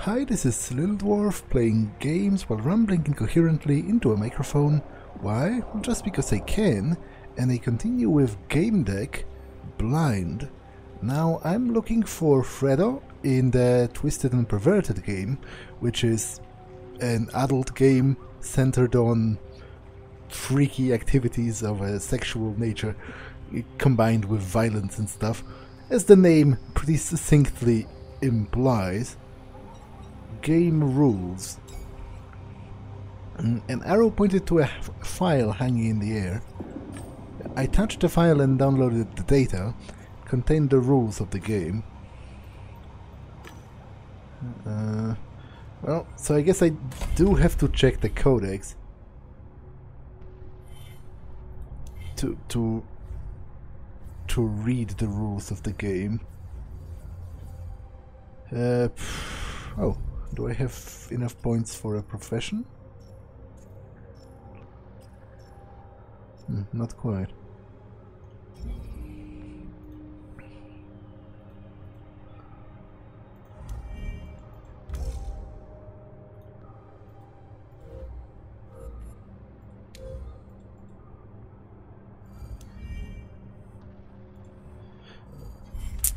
Hi, this is Little Dwarf playing games while rambling incoherently into a microphone. Why? Well, just because I can, and I continue with Gamedec blind. Now I'm looking for Fredo in the Twisted and Perverted game, which is an adult game centered on freaky activities of a sexual nature combined with violence and stuff, as the name pretty succinctly implies. Game rules. An arrow pointed to a file hanging in the air. I touched the file and downloaded the data. Contained the rules of the game. Well, so I guess I do have to check the CodeX to read the rules of the game. Oh, do I have enough points for a profession? Not quite.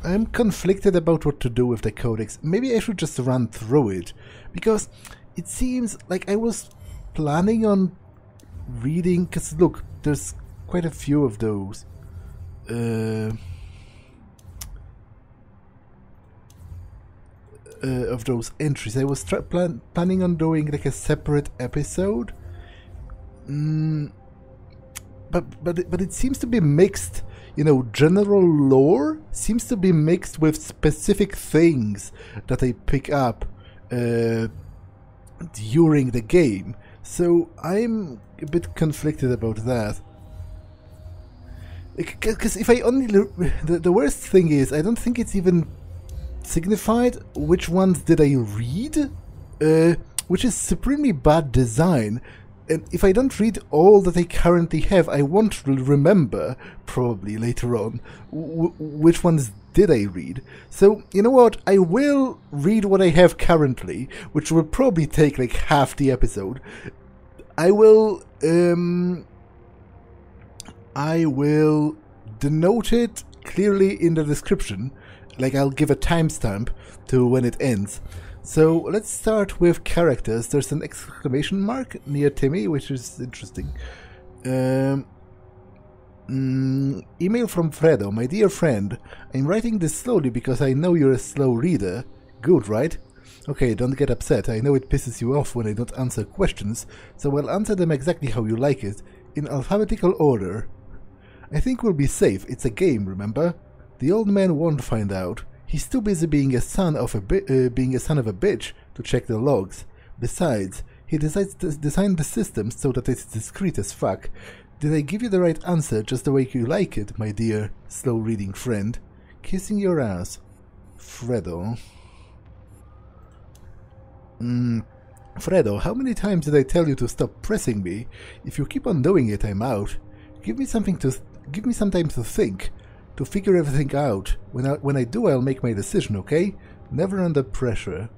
I'm conflicted about what to do with the Codex. Maybe I should just run through it, because it seems like I was planning on reading, because look, there's quite a few of those. Of those entries. I was planning on doing like a separate episode, but it seems to be mixed. You know, general lore seems to be mixed with specific things that I pick up during the game. So I'm a bit conflicted about that. Because if I only... The worst thing is, I don't think it's even signified which ones did I read, which is supremely bad design. And if I don't read all that I currently have, I won't remember, probably later on, which ones did I read. So, you know what, I will read what I have currently, which will probably take like half the episode. I will denote it clearly in the description, like I'll give a timestamp to when it ends. So let's start with characters. There's an exclamation mark near Timmy, which is interesting. Email from Fredo. My dear friend, I'm writing this slowly because I know you're a slow reader. Good, right? Okay, don't get upset. I know it pisses you off when I don't answer questions, so I'll answer them exactly how you like it, in alphabetical order. I think we'll be safe. It's a game, remember? The old man won't find out. He's too busy being a son of a bitch to check the logs. Besides, he decides to design the system so that it's discreet as fuck. Did I give you the right answer just the way you like it, my dear slow-reading friend? Kissing your ass. Fredo. Fredo, how many times did I tell you to stop pressing me? If you keep on doing it, I'm out. Give me some time to think. To figure everything out. When I do, I'll make my decision, okay? Never under pressure.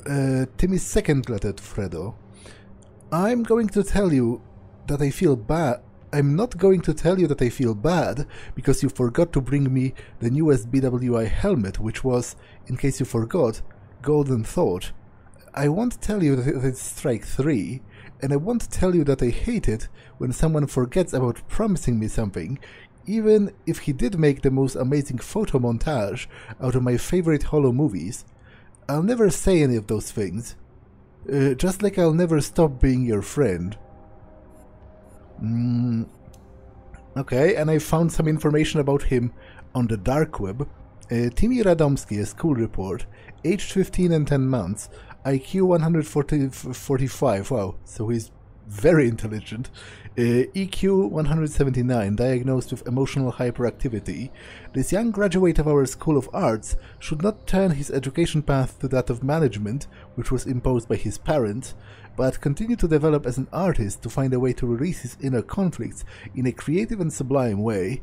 Timmy's second letter to Fredo. I'm going to tell you that I feel bad. I'm not going to tell you that I feel bad because you forgot to bring me the newest BWI helmet, which was, in case you forgot, Golden Thought. I won't tell you that it's Strike 3. And I won't tell you that I hate it when someone forgets about promising me something, even if he did make the most amazing photo montage out of my favorite Holo movies. I'll never say any of those things. Just like I'll never stop being your friend. Okay, and I found some information about him on the dark web. Timmy Radomski, a school report, aged 15 and 10 months, IQ 145, wow, so he's very intelligent. EQ 179, diagnosed with emotional hyperactivity. This young graduate of our School of Arts should not turn his education path to that of management, which was imposed by his parents, but continue to develop as an artist to find a way to release his inner conflicts in a creative and sublime way.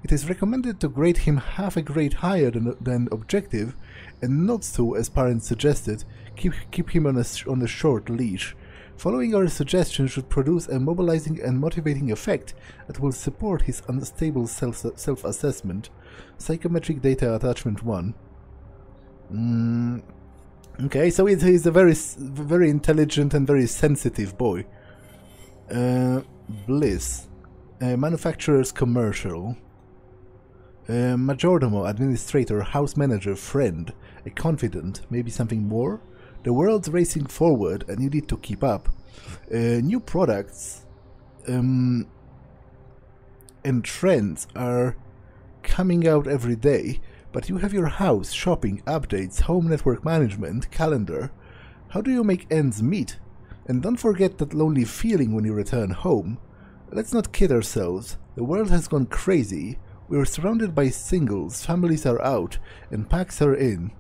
It is recommended to grade him half a grade higher than objective, and not to, as parents suggested, keep him on a short leash. Following our suggestion should produce a mobilizing and motivating effect that will support his unstable self-assessment. Psychometric data attachment 1. Okay, so he's a very intelligent and very sensitive boy. Bliss. Manufacturer's commercial. Majordomo, administrator, house manager, friend. A confidant, maybe something more? The world's racing forward and you need to keep up. New products and trends are coming out every day, but you have your house, shopping, updates, home network management, calendar. How do you make ends meet? And don't forget that lonely feeling when you return home. Let's not kid ourselves. The world has gone crazy. We're surrounded by singles, families are out, and packs are in.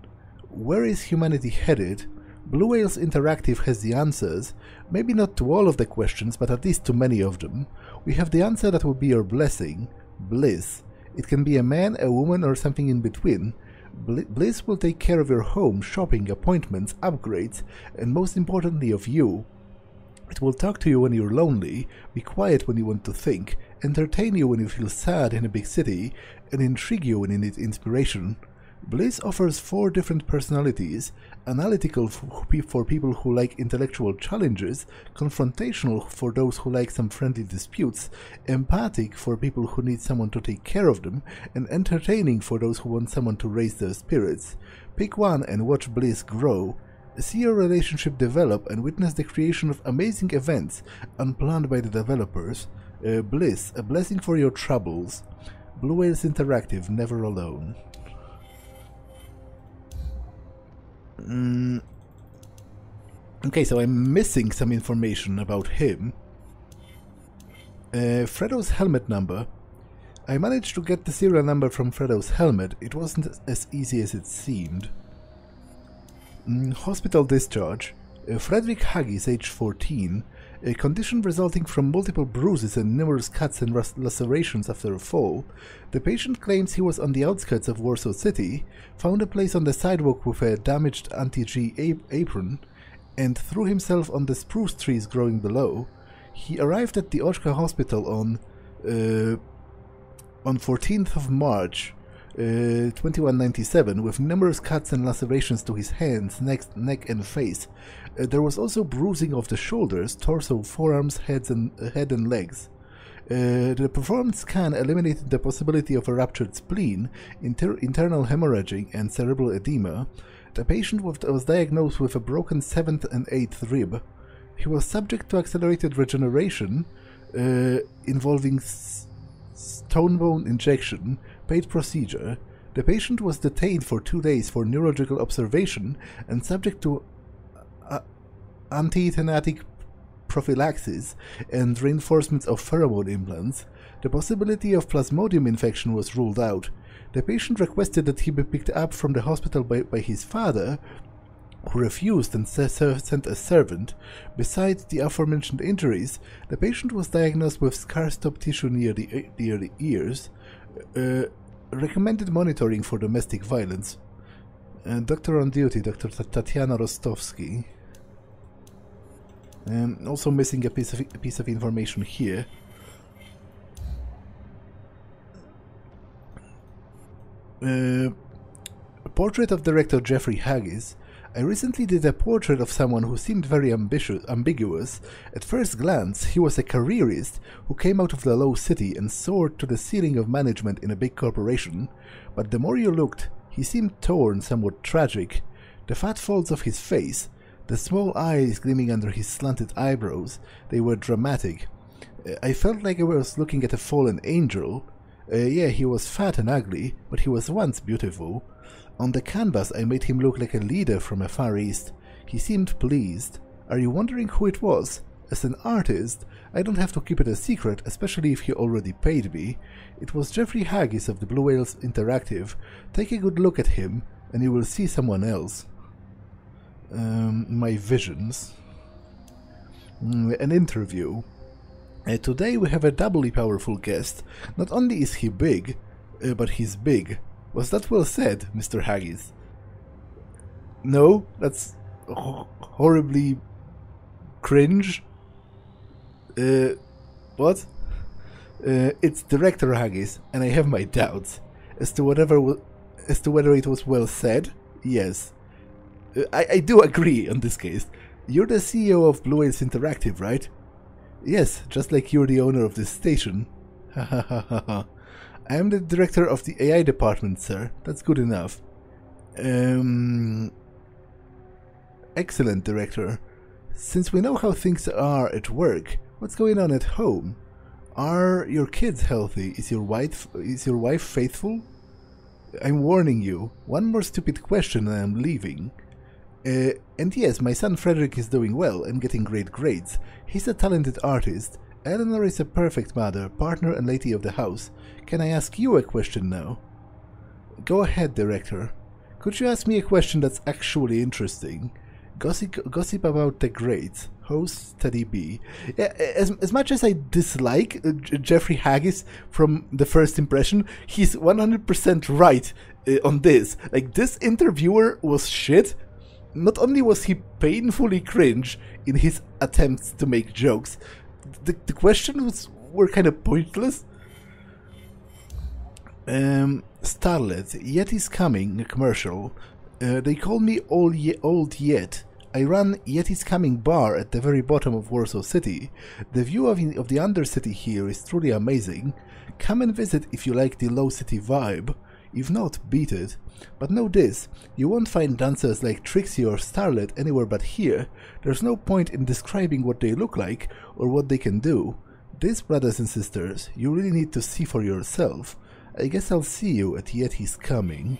Where is humanity headed? Blue Whales Interactive has the answers, maybe not to all of the questions, but at least to many of them. We have the answer that will be your blessing, bliss. It can be a man, a woman, or something in between. Bliss will take care of your home, shopping, appointments, upgrades, and most importantly of you. It will talk to you when you're lonely, be quiet when you want to think, entertain you when you feel sad in a big city, and intrigue you when you need inspiration. Bliss offers 4 different personalities: analytical for people who like intellectual challenges, confrontational for those who like some friendly disputes, empathic for people who need someone to take care of them, and entertaining for those who want someone to raise their spirits. Pick one and watch Bliss grow. See your relationship develop and witness the creation of amazing events unplanned by the developers. Bliss, a blessing for your troubles. Blue Whales Interactive, never alone. Okay, so I'm missing some information about him. Fredo's helmet number. I managed to get the serial number from Fredo's helmet. It wasn't as easy as it seemed. Hospital discharge. Frederick Haggis, age 14. A condition resulting from multiple bruises and numerous cuts and lacerations after a fall. The patient claims he was on the outskirts of Warsaw City, found a place on the sidewalk with a damaged anti-G apron, and threw himself on the spruce trees growing below. He arrived at the Oczka Hospital on 14th of March, 2197, with numerous cuts and lacerations to his hands, neck and face. There was also bruising of the shoulders, torso, forearms, head and legs. The performed scan eliminated the possibility of a ruptured spleen, internal hemorrhaging, and cerebral edema. The patient was diagnosed with a broken 7th and 8th rib. He was subject to accelerated regeneration, involving stone bone injection, paid procedure. The patient was detained for 2 days for neurological observation and subject to anti-tenatic prophylaxis and reinforcement of pheromone implants. The possibility of plasmodium infection was ruled out. The patient requested that he be picked up from the hospital by his father, who refused and sent a servant. Besides the aforementioned injuries, the patient was diagnosed with scar stop tissue near the ears. Recommended monitoring for domestic violence. Doctor on duty, Dr. Tatiana Rostovsky. Also missing a piece of information here. A portrait of director Jeffrey Haggis. I recently did a portrait of someone who seemed very ambiguous. At first glance, he was a careerist who came out of the low city and soared to the ceiling of management in a big corporation. But the more you looked, he seemed torn, somewhat tragic. The fat folds of his face, the small eyes gleaming under his slanted eyebrows, they were dramatic. I felt like I was looking at a fallen angel. Yeah, he was fat and ugly, but he was once beautiful. On the canvas I made him look like a leader from a Far East. He seemed pleased. Are you wondering who it was? As an artist, I don't have to keep it a secret, especially if he already paid me. It was Jeffrey Haggis of the Blue Whales Interactive. Take a good look at him, and you will see someone else. My visions. An interview. Today we have a doubly powerful guest. Not only is he big, but he's big. Was that well said, Mr. Haggis? No, that's horribly cringe. What? It's Director Haggis, and I have my doubts as to whether it was well said. Yes, I do agree on this case. You're the CEO of Blue Whales Interactive, right? Yes, just like you're the owner of this station. Ha ha ha ha ha. I am the director of the AI department, sir. That's good enough. Excellent, Director. Since we know how things are at work, what's going on at home? Are your kids healthy? Is your wife faithful? I'm warning you. One more stupid question and I'm leaving. And yes, my son Frederick is doing well and getting great grades. He's a talented artist. Eleanor is a perfect mother, partner and lady of the house. Can I ask you a question now? Go ahead, Director. Could you ask me a question that's actually interesting? Gossip about the grades. Host Teddy B. Yeah, as much as I dislike Jeffrey Haggis from the first impression, he's 100% right on this. Like, this interviewer was shit. Not only was he painfully cringe in his attempts to make jokes, the questions were kind of pointless. Starlet, Yeti's coming, a commercial. They call me Old Yet. I run Yeti's Coming bar at the very bottom of Warsaw City. The view of the Undercity here is truly amazing. Come and visit if you like the low city vibe. If not, beat it. But know this, you won't find dancers like Trixie or Starlet anywhere but here. There's no point in describing what they look like or what they can do. This, brothers and sisters, you really need to see for yourself. I guess I'll see you at Yeti's Coming.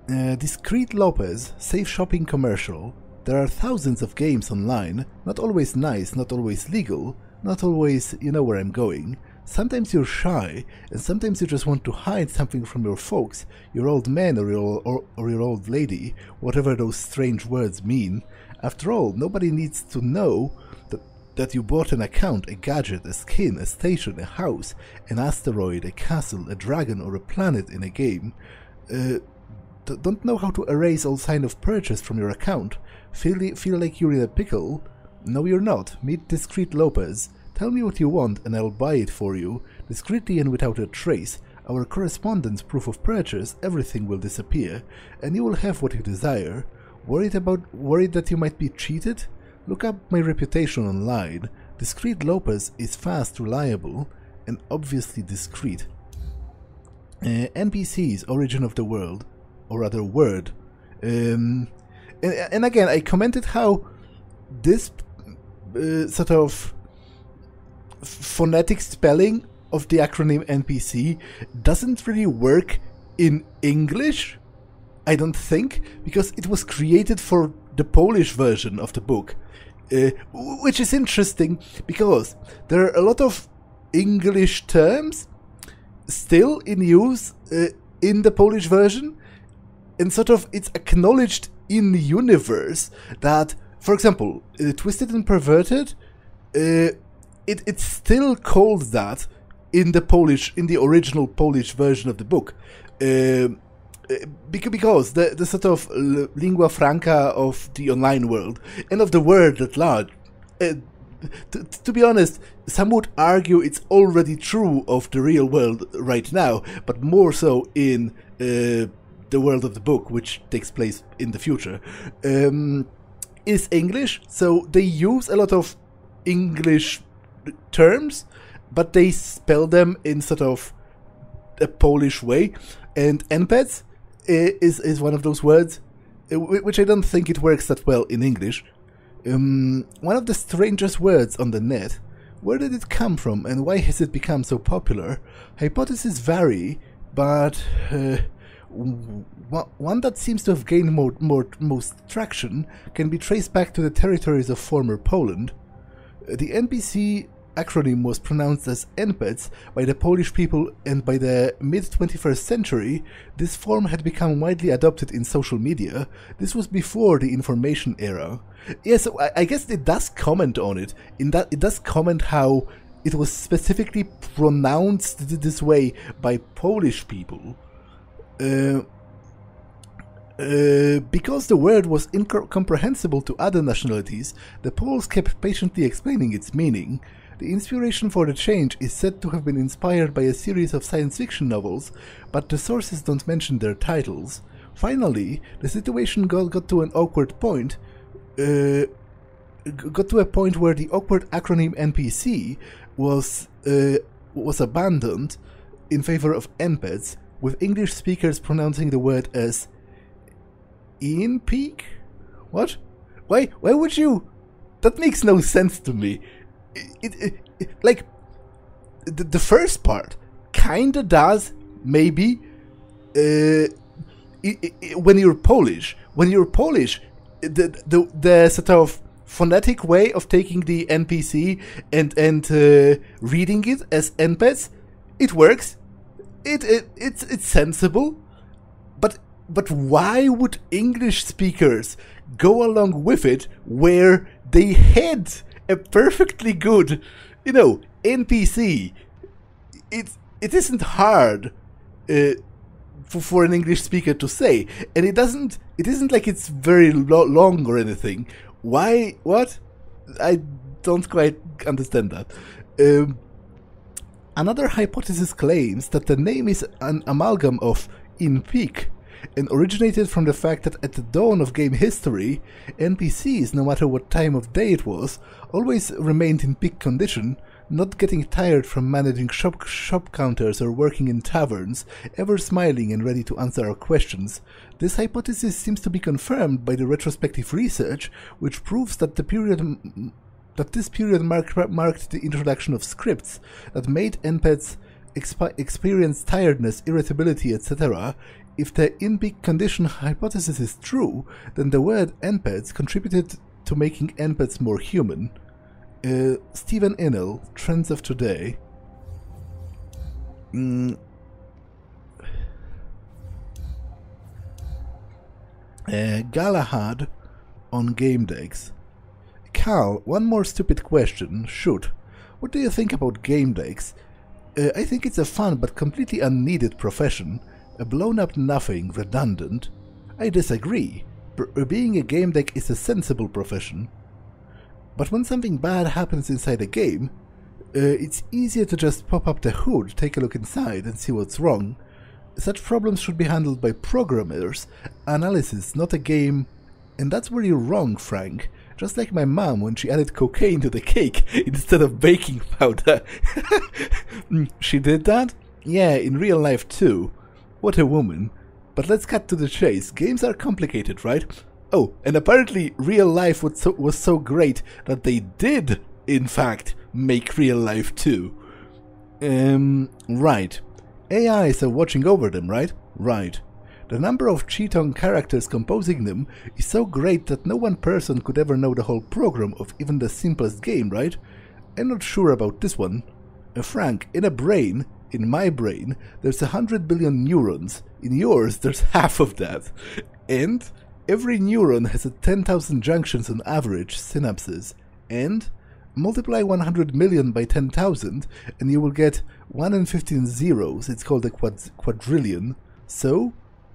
Discreet Lopez, safe shopping commercial. There are thousands of games online, not always nice, not always legal, not always you know where I'm going. Sometimes you're shy, and sometimes you just want to hide something from your folks, your old man or your old lady, whatever those strange words mean. After all, nobody needs to know that you bought an account, a gadget, a skin, a station, a house, an asteroid, a castle, a dragon, or a planet in a game. Don't know how to erase all sign of purchase from your account? Feel like you're in a pickle? No, you're not. Meet Discreet Lopez. Tell me what you want and I'll buy it for you. Discreetly and without a trace. Our correspondence, proof of purchase, everything will disappear, and you will have what you desire. Worried that you might be cheated? Look up my reputation online. Discreet Lopez is fast, reliable, and obviously discreet. NPCs, origin of the world. Or rather word. And again, I commented how this sort of phonetic spelling of the acronym NPC doesn't really work in English, I don't think, because it was created for the Polish version of the book, which is interesting because there are a lot of English terms still in use in the Polish version. And sort of it's acknowledged in the universe that, for example, Twisted and Perverted, it's still called that in the original Polish version of the book, because the sort of lingua franca of the online world and of the world at large. To be honest, some would argue it's already true of the real world right now, but more so in the world of the book, which takes place in the future, is English. So they use a lot of English terms, but they spell them in sort of a Polish way. And NPCs is one of those words, which I don't think it works that well in English. One of the strangest words on the net. Where did it come from, and why has it become so popular? Hypotheses vary, but one that seems to have gained most traction can be traced back to the territories of former Poland. The NPC acronym was pronounced as NPCs by the Polish people, and by the mid-21st century, this form had become widely adopted in social media. This was before the information era. Yeah, so I guess it does comment on it, in that it does comment how it was specifically pronounced this way by Polish people. Because the word was incomprehensible to other nationalities, the Poles kept patiently explaining its meaning. The inspiration for the change is said to have been inspired by a series of science fiction novels, but the sources don't mention their titles. Finally, the situation got to an awkward point. Got to a point where the awkward acronym NPC was abandoned in favor of NPCs, with English speakers pronouncing the word as in peak? What? Why would you? That makes no sense to me. Like, the first part kinda does, maybe, when you're Polish. When you're Polish, the sort of phonetic way of taking the NPC and reading it as NPCs, it works. It's sensible. But why would English speakers go along with it where they had a perfectly good, NPC? It isn't hard for an English speaker to say, and it isn't like it's very long or anything. Why? What? I don't quite understand that. Another hypothesis claims that the name is an amalgam of in peak, and originated from the fact that at the dawn of game history, NPCs, no matter what time of day it was, always remained in peak condition, not getting tired from managing shop counters or working in taverns, ever smiling and ready to answer our questions. This hypothesis seems to be confirmed by the retrospective research, which proves that this period marked the introduction of scripts that made NPCs experience tiredness, irritability, etc. If the in-peak condition hypothesis is true, then the word NPCs contributed to making NPCs more human. Stephen Innell, Trends of Today. Galahad on Gamedecs. Cal, one more stupid question. Shoot. What do you think about Gamedecs? I think it's a fun but completely unneeded profession. A blown-up nothing, redundant. I disagree. Being a game deck is a sensible profession. But when something bad happens inside a game, it's easier to just pop up the hood, take a look inside, and see what's wrong. Such problems should be handled by programmers, analysis, not a game. And that's where you're wrong, Frank. Just like my mom when she added cocaine to the cake instead of baking powder. She did that? Yeah, in real life too. What a woman. But let's cut to the chase. Games are complicated, right? Oh, and apparently real life was so great that they did, in fact, make real life too. Right. AIs are watching over them, right? Right. The number of Cheetong characters composing them is so great that no one person could ever know the whole program of even the simplest game, right? I'm not sure about this one. Frank, in my brain, there's 100 billion neurons. In yours, there's half of that. And every neuron has 10,000 junctions on average, synapses. And multiply 100 million by 10,000 and you will get 1 in 15 zeros. It's called a quadrillion. So,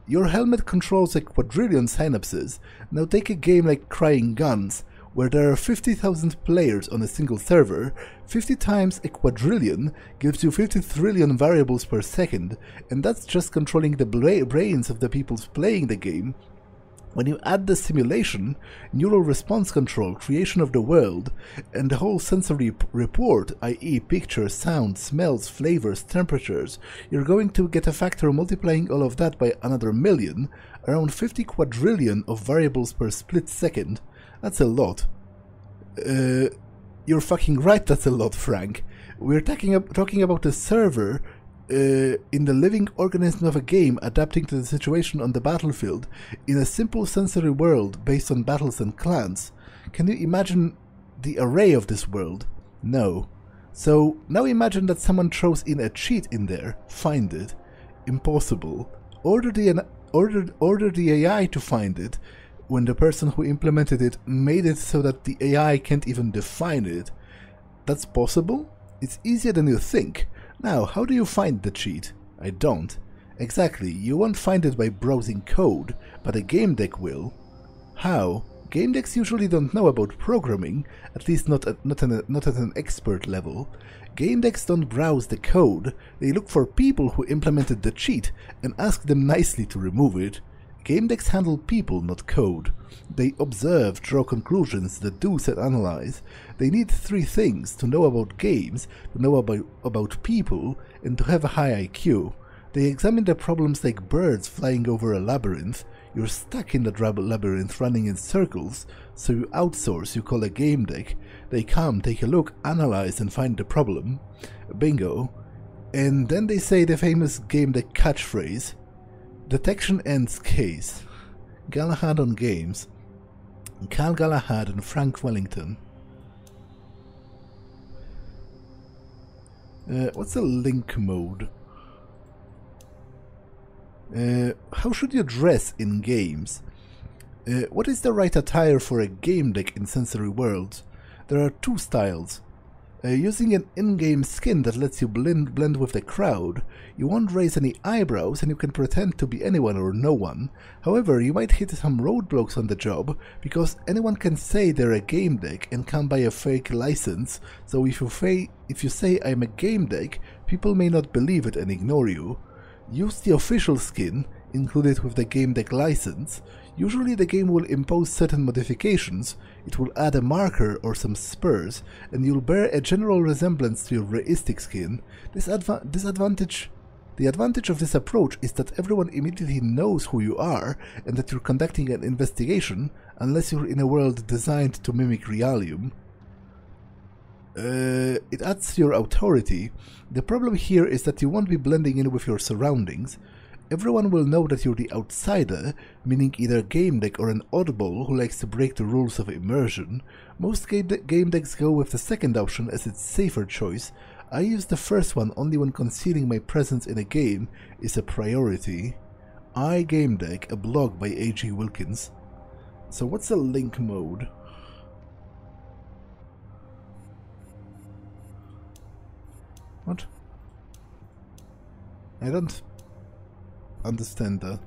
your helmet controls a quadrillion synapses. Now take a game like Crying Guns, where there are 50,000 players on a single server. 50 times a quadrillion gives you 50 trillion variables per second, and that's just controlling the brains of the people playing the game. When you add the simulation, neural response control, creation of the world, and the whole sensory report, i.e. pictures, sound, smells, flavors, temperatures, you're going to get a factor multiplying all of that by another million, around 50 quadrillion of variables per split second. That's a lot. You're fucking right, that's a lot, Frank. We're talking about a server in the living organism of a game adapting to the situation on the battlefield in a simple sensory world based on battles and clans. Can you imagine the array of this world? No. So now imagine that someone throws in a cheat in there. Find it. Impossible. Order the AI to find it when the person who implemented it made it so that the AI can't even define it. That's possible? It's easier than you think. Now, how do you find the cheat? I don't. Exactly, you won't find it by browsing code, but a game deck will. How? Game decks usually don't know about programming, at least not at an expert level. Game decks don't browse the code, they look for people who implemented the cheat and ask them nicely to remove it. Game decks handle people, not code. They observe, draw conclusions, deduce and analyze. They need three things: to know about games, to know about people, and to have a high IQ. They examine the problems like birds flying over a labyrinth. You're stuck in the labyrinth running in circles, so you outsource, you call a game deck. They come, take a look, analyze and find the problem. Bingo. And then they say the famous game deck catchphrase: detection ends case. Galahad on games. Cal Galahad and Frank Wellington. What's the link mode? How should you dress in games? What is the right attire for a game deck in Sensory Worlds? There are two styles. Using an in-game skin that lets you blend with the crowd, you won't raise any eyebrows and you can pretend to be anyone or no one. However, you might hit some roadblocks on the job, because anyone can say they're a game deck and come by a fake license, so if you say I'm a game deck, people may not believe it and ignore you. Use the official skin, included with the game deck license. Usually the game will impose certain modifications, it will add a marker or some spurs, and you'll bear a general resemblance to your realistic skin. The advantage of this approach is that everyone immediately knows who you are and that you're conducting an investigation, unless you're in a world designed to mimic Realium. It adds to your authority. The problem here is that you won't be blending in with your surroundings. Everyone will know that you're the outsider, meaning either a game deck or an oddball who likes to break the rules of immersion. Most game decks go with the second option as its safer choice. I use the first one only when concealing my presence in a game is a priority. Gamedeck, a blog by A.G. Wilkins. So what's the link mode? What? I don't understand that.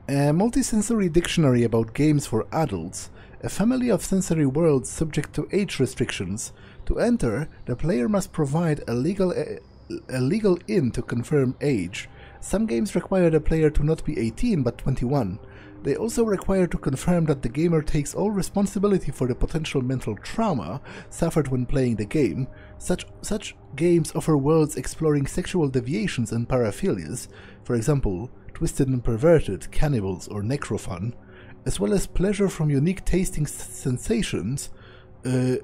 A multisensory dictionary about games for adults, a family of sensory worlds subject to age restrictions. To enter, the player must provide a legal in to confirm age. Some games require the player to not be 18 but 21. They also require to confirm that the gamer takes all responsibility for the potential mental trauma suffered when playing the game. Such games offer worlds exploring sexual deviations and paraphilias, for example, Twisted and Perverted, Cannibals or Necrofun, as well as pleasure from unique tasting sensations, as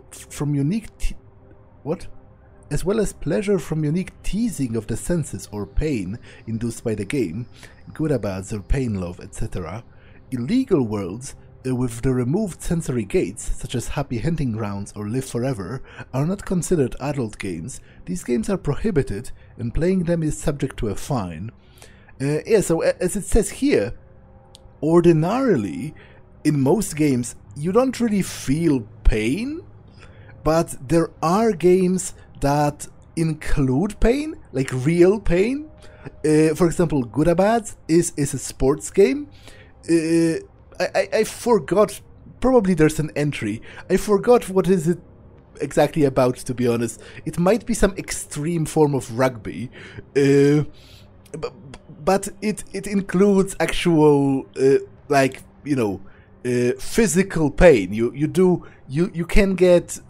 well as pleasure from unique teasing of the senses or pain induced by the game, Godabads or Pain Love, etc. Illegal worlds with the removed sensory gates, such as Happy Hunting Grounds or Live Forever, are not considered adult games. These games are prohibited, and playing them is subject to a fine. So as it says here, ordinarily, in most games, you don't really feel pain, but there are games that include pain, like real pain. For example, Godabads is a sports game. I forgot, probably there's an entry. I forgot what is it exactly about, to be honest. It might be some extreme form of rugby. But it includes actual, physical pain. You can get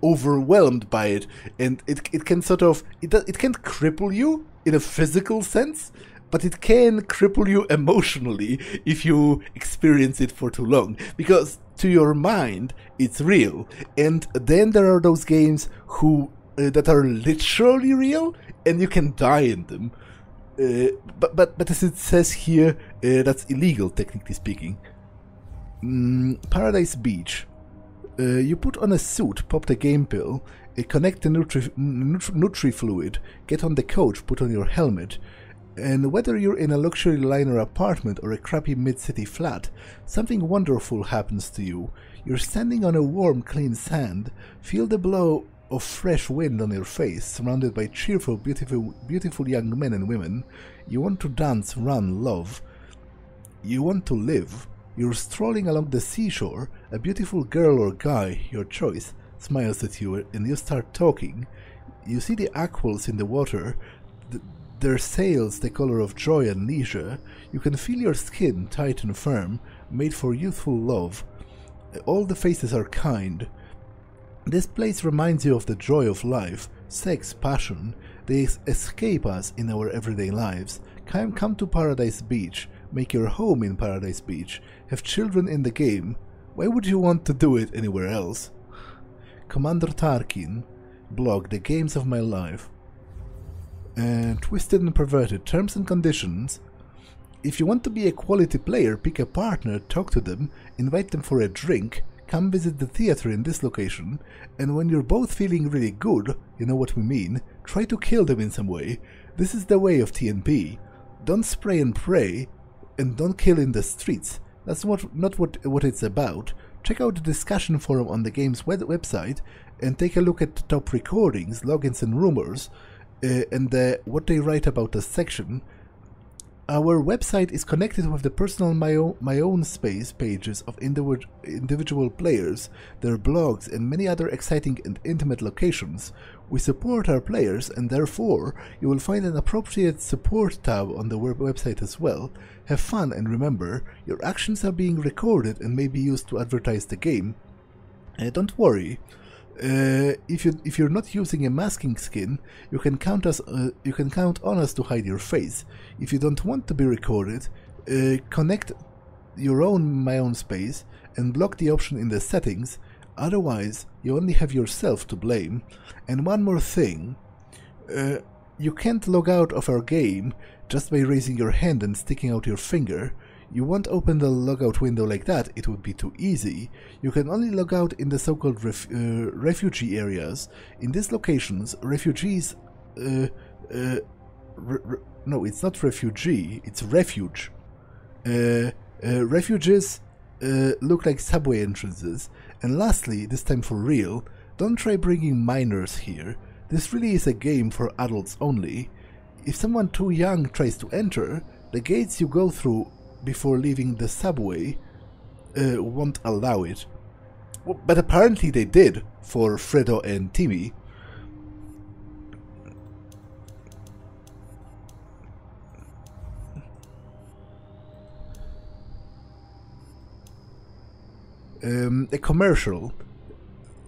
overwhelmed by it, and it can it can't cripple you in a physical sense, but it can cripple you emotionally if you experience it for too long, because to your mind it's real. And then there are those games that are literally real, and you can die in them. But as it says here, that's illegal, technically speaking. Paradise Beach. You put on a suit, pop the game pill, Connect the Nutri fluid, get on the coach, put on your helmet, and whether you're in a luxury liner apartment or a crappy mid-city flat, something wonderful happens to you. You're standing on a warm, clean sand, feel the blow of fresh wind on your face, surrounded by cheerful, beautiful young men and women. You want to dance, run, love. You want to live. You're strolling along the seashore, a beautiful girl or guy, your choice, smiles at you and you start talking. You see the aquals in the water, their sails the color of joy and leisure. You can feel your skin tight and firm, made for youthful love. All the faces are kind. This place reminds you of the joy of life, sex, passion. They escape us in our everyday lives. Come to Paradise Beach, make your home in Paradise Beach, have children in the game. Why would you want to do it anywhere else? Commander Tarkin, blog, The Games of My Life. Twisted and Perverted, terms and conditions. If you want to be a quality player, pick a partner, talk to them, invite them for a drink, come visit the theater in this location, and when you're both feeling really good, you know what we mean, try to kill them in some way. This is the way of TNP. Don't spray and pray, and don't kill in the streets. That's not what it's about. Check out the discussion forum on the game's website, and take a look at the top recordings, logins and rumors, and what they write about the section. Our website is connected with the personal my own space pages of individual players, their blogs, and many other exciting and intimate locations. We support our players, and therefore you will find an appropriate support tab on the website as well. Have fun, and remember, your actions are being recorded and may be used to advertise the game. Don't worry. If you're not using a masking skin, you can count on us to hide your face. If you don't want to be recorded, connect your my own space and block the option in the settings. Otherwise, you only have yourself to blame. And one more thing, you can't log out of our game just by raising your hand and sticking out your finger. You won't open the logout window like that, it would be too easy. You can only log out in the so-called refugee areas. In these locations, refugees... no, it's not refugee, it's refuge. Refuges look like subway entrances. And lastly, this time for real, don't try bringing minors here. This really is a game for adults only. If someone too young tries to enter, the gates you go through before leaving the subway won't allow it. Well, but apparently they did for Fredo and Timmy. A commercial.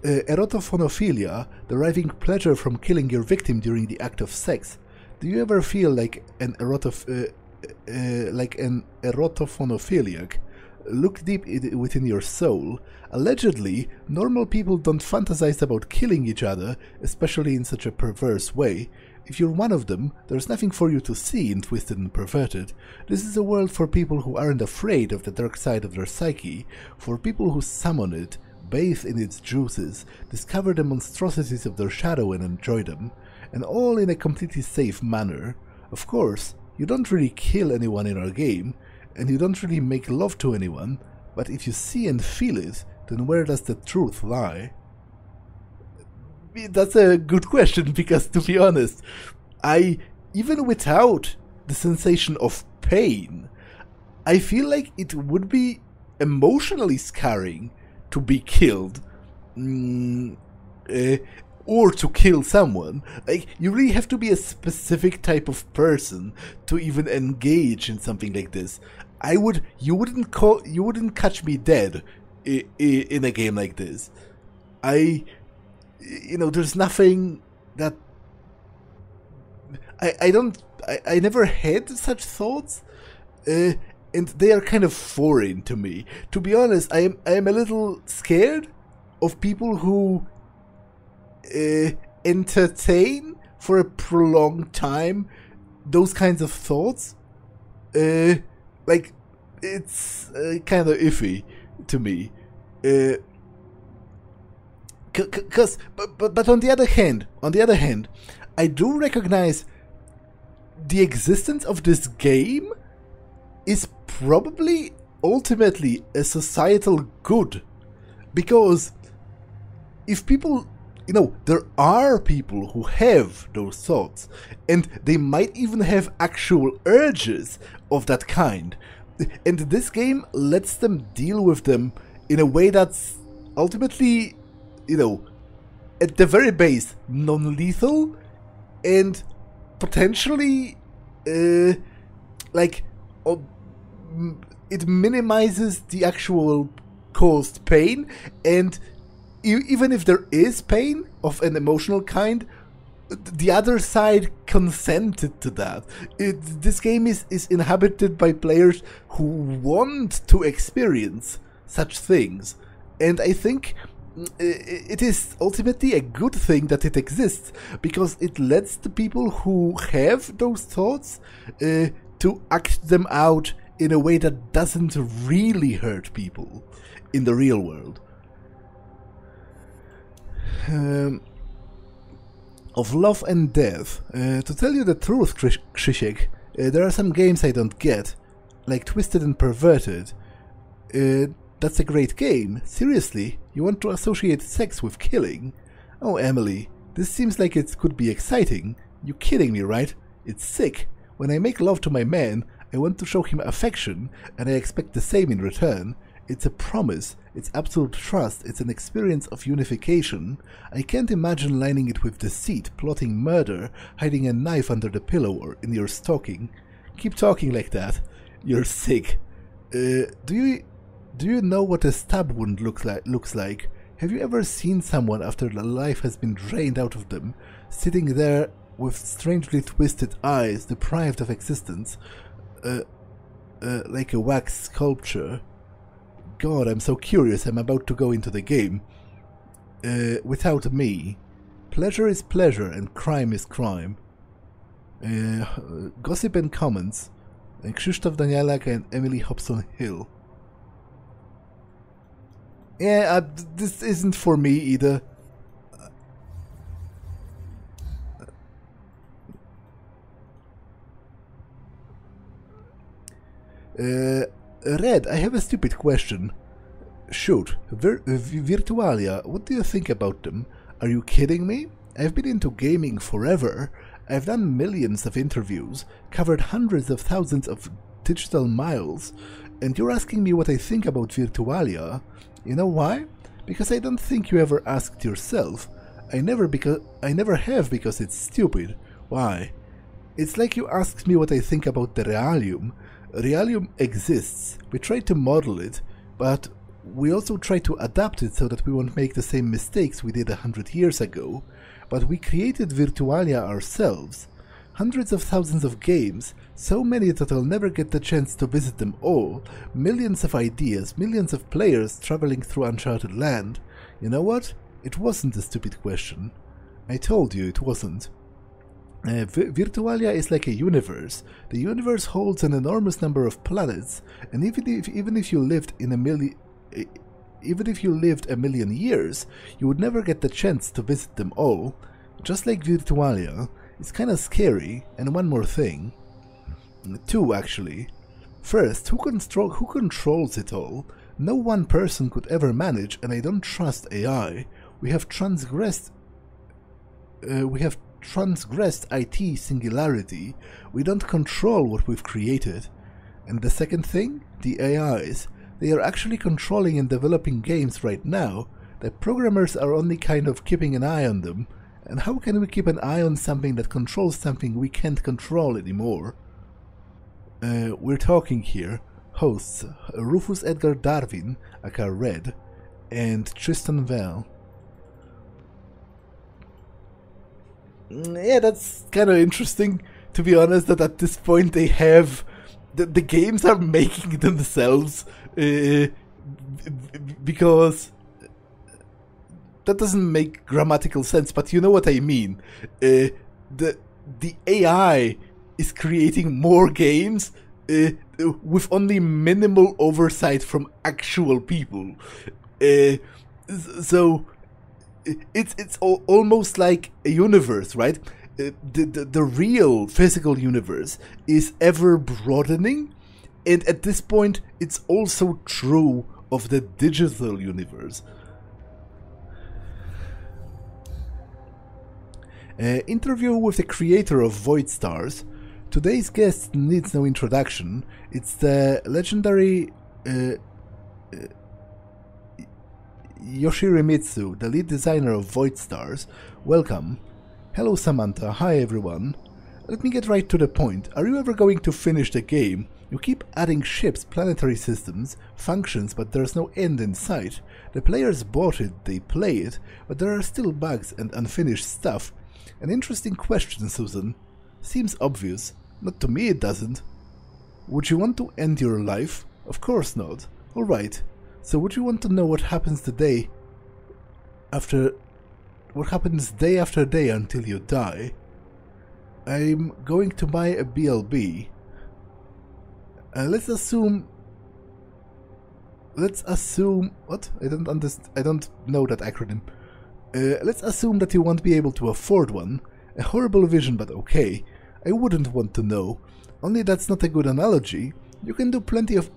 Erotophonophilia, deriving pleasure from killing your victim during the act of sex. Do you ever feel like an erotophonophiliac? Look deep within your soul. Allegedly, normal people don't fantasize about killing each other, especially in such a perverse way. If you're one of them, there's nothing for you to see in Twisted and Perverted. This is a world for people who aren't afraid of the dark side of their psyche, for people who summon it, bathe in its juices, discover the monstrosities of their shadow and enjoy them, and all in a completely safe manner. Of course, you don't really kill anyone in our game, and you don't really make love to anyone, but if you see and feel it, then where does the truth lie? That's a good question, because to be honest, even without the sensation of pain, I feel like it would be emotionally scarring to be killed, or to kill someone. Like, you really have to be a specific type of person to even engage in something like this. You wouldn't catch me dead in a game like this. There's nothing that I never had such thoughts, and they are kind of foreign to me. To be honest, I am a little scared of people who entertain for a prolonged time those kinds of thoughts. Like, it's kind of iffy to me. But on the other hand, I do recognize the existence of this game is probably ultimately a societal good, because if people, there are people who have those thoughts, and they might even have actual urges of that kind, and this game lets them deal with them in a way that's ultimately, at the very base, non-lethal, and potentially, it minimizes the actual caused pain, and even if there is pain of an emotional kind, the other side consented to that. This game is inhabited by players who want to experience such things, and I think it is ultimately a good thing that it exists, because it lets the people who have those thoughts to act them out in a way that doesn't really hurt people in the real world. Of love and death. To tell you the truth, Krzysiek, there are some games I don't get, like Twisted and Perverted. That's a great game. Seriously, you want to associate sex with killing? Oh, Emily, this seems like it could be exciting. You kidding me, right? It's sick. When I make love to my man, I want to show him affection, and I expect the same in return. It's a promise, it's absolute trust, it's an experience of unification. I can't imagine lining it with deceit, plotting murder, hiding a knife under the pillow or in your stocking. Keep talking like that. You're sick. Do you know what a stab wound looks like? Have you ever seen someone after the life has been drained out of them, sitting there with strangely twisted eyes, deprived of existence, like a wax sculpture? God, I'm so curious, I'm about to go into the game. Without me. Pleasure is pleasure and crime is crime. Gossip and comments. Krzysztof Danielak and Emily Hobson Hill. Yeah, this isn't for me either. Red, I have a stupid question. Shoot, Virtualia, what do you think about them? Are you kidding me? I've been into gaming forever. I've done millions of interviews, covered hundreds of thousands of digital miles, and you're asking me what I think about Virtualia? You know why? Because I don't think you ever asked yourself. I never have, because it's stupid. Why? It's like you asked me what I think about the Realium. Realium exists. We tried to model it, but we also try to adapt it so that we won't make the same mistakes we did 100 years ago. But we created Virtualia ourselves. Hundreds of thousands of games, so many that I'll never get the chance to visit them all, millions of ideas, millions of players traveling through uncharted land. You know what? It wasn't a stupid question. I told you it wasn't. Virtualia is like a universe. The universe holds an enormous number of planets, and even if you lived a million years, you would never get the chance to visit them all. Just like Virtualia, it's kinda scary. And one more thing. Two, actually. First, who controls it all? No one person could ever manage, and I don't trust AI. We have transgressed IT singularity. We don't control what we've created. And the second thing? The AIs. They are actually controlling and developing games right now. The programmers are only kind of keeping an eye on them. And how can we keep an eye on something that controls something we can't control anymore? We're talking here. Hosts, Rufus Edgar Darwin, aka Red, and Tristan Val. Yeah, that's kind of interesting, to be honest, that at this point they have... The games are making themselves, because... That doesn't make grammatical sense, but you know what I mean. The AI is creating more games with only minimal oversight from actual people. So almost like a universe, right? The real physical universe is ever broadening, and at this point it's also true of the digital universe. Interview with the creator of Void Stars. Today's guest needs no introduction. It's the legendary Yoshimitsu, the lead designer of Void Stars. Welcome. Hello Samantha, hi everyone. Let me get right to the point. Are you ever going to finish the game? You keep adding ships, planetary systems, functions, but there's no end in sight. The players bought it, they play it, but there are still bugs and unfinished stuff. An interesting question, Susan. Seems obvious. Not to me it doesn't. Would you want to end your life? Of course not. Alright. So would you want to know what happens day after day until you die? I'm going to buy a BLB. Let's assume what? I don't know that acronym. Let's assume that you won't be able to afford one. A horrible vision, but okay. I wouldn't want to know. Only that's not a good analogy. You can do plenty of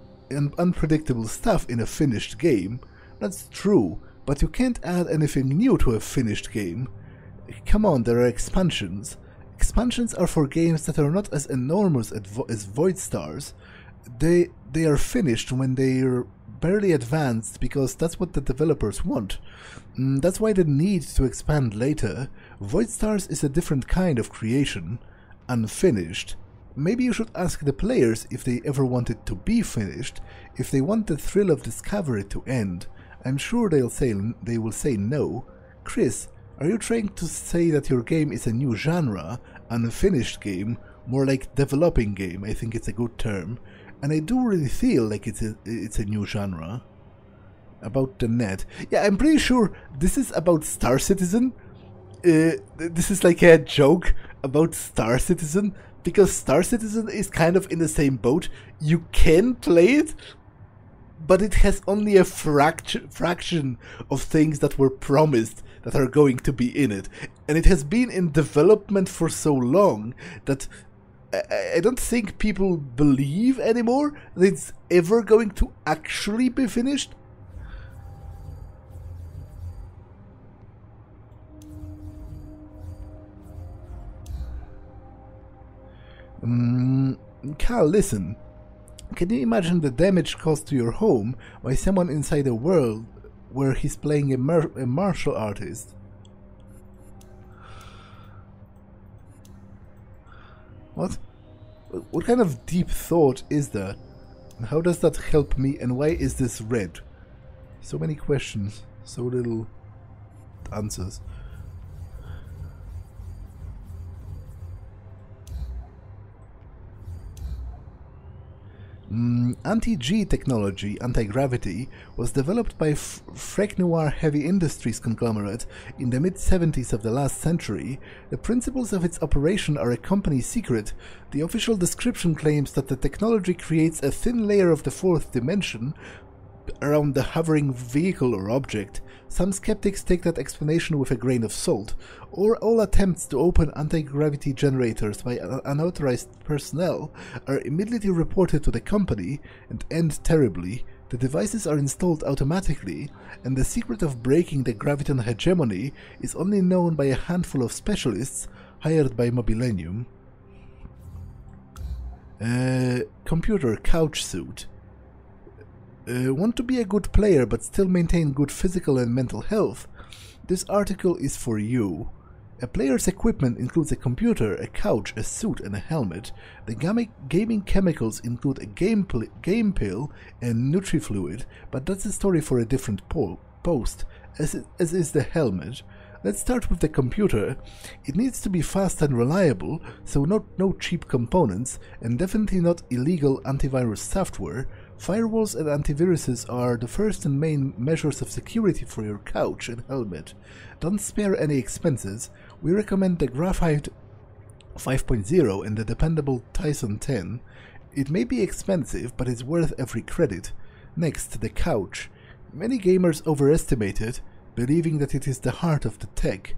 unpredictable stuff in a finished game. That's true, but you can't add anything new to a finished game. Come on, there are expansions. Expansions are for games that are not as enormous as Void Stars. They are finished when they're barely advanced because that's what the developers want. That's why the need to expand later. Void Stars is a different kind of creation. Unfinished. Maybe you should ask the players if they ever want it to be finished, if they want the thrill of discovery to end. I'm sure they will say no. Chris, are you trying to say that your game is a new genre, unfinished game, more like developing game? I think it's a good term. And I do really feel like it's a new genre. About the net. Yeah, I'm pretty sure this is about Star Citizen. This is like a joke about Star Citizen, because Star Citizen is kind of in the same boat. You can play it, but it has only a fraction of things that were promised that are going to be in it. And it has been in development for so long that I don't think people believe anymore that it's ever going to actually be finished. Cal, listen. Can you imagine the damage caused to your home by someone inside a world where he's playing a martial artist? What? What kind of deep thought is that? How does that help me, and why is this red? So many questions, so little answers. Anti-G technology, anti-gravity, was developed by Frec-Noir Heavy Industries conglomerate in the mid-70s of the last century. The principles of its operation are a company secret. The official description claims that the technology creates a thin layer of the fourth dimension around the hovering vehicle or object. Some skeptics take that explanation with a grain of salt, or all attempts to open anti-gravity generators by unauthorized personnel are immediately reported to the company and end terribly. The devices are installed automatically, and the secret of breaking the graviton hegemony is only known by a handful of specialists hired by Mobilenium. Computer couch suit. Want to be a good player but still maintain good physical and mental health? This article is for you. A player's equipment includes a computer, a couch, a suit, and a helmet. The gaming chemicals include a game pill and Nutrifluid, but that's a story for a different post, as is the helmet. Let's start with the computer. It needs to be fast and reliable, so no cheap components, and definitely not illegal antivirus software. Firewalls and antiviruses are the first and main measures of security for your couch and helmet. Don't spare any expenses. We recommend the Graphite 5.0 and the dependable Tyson 10. It may be expensive, but it's worth every credit. Next, the couch. Many gamers overestimate it. believing that it is the heart of the tech.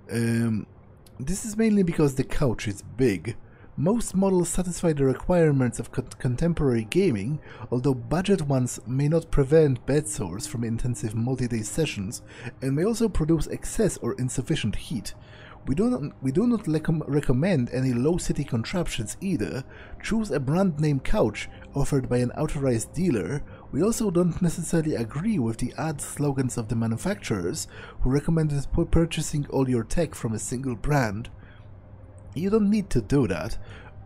This is mainly because the couch is big. Most models satisfy the requirements of contemporary gaming, although budget ones may not prevent bed sores from intensive multi-day sessions and may also produce excess or insufficient heat. We do not recommend any low-city contraptions either. Choose a brand-name couch offered by an authorized dealer. We also don't necessarily agree with the ad slogans of the manufacturers, who recommended purchasing all your tech from a single brand. You don't need to do that.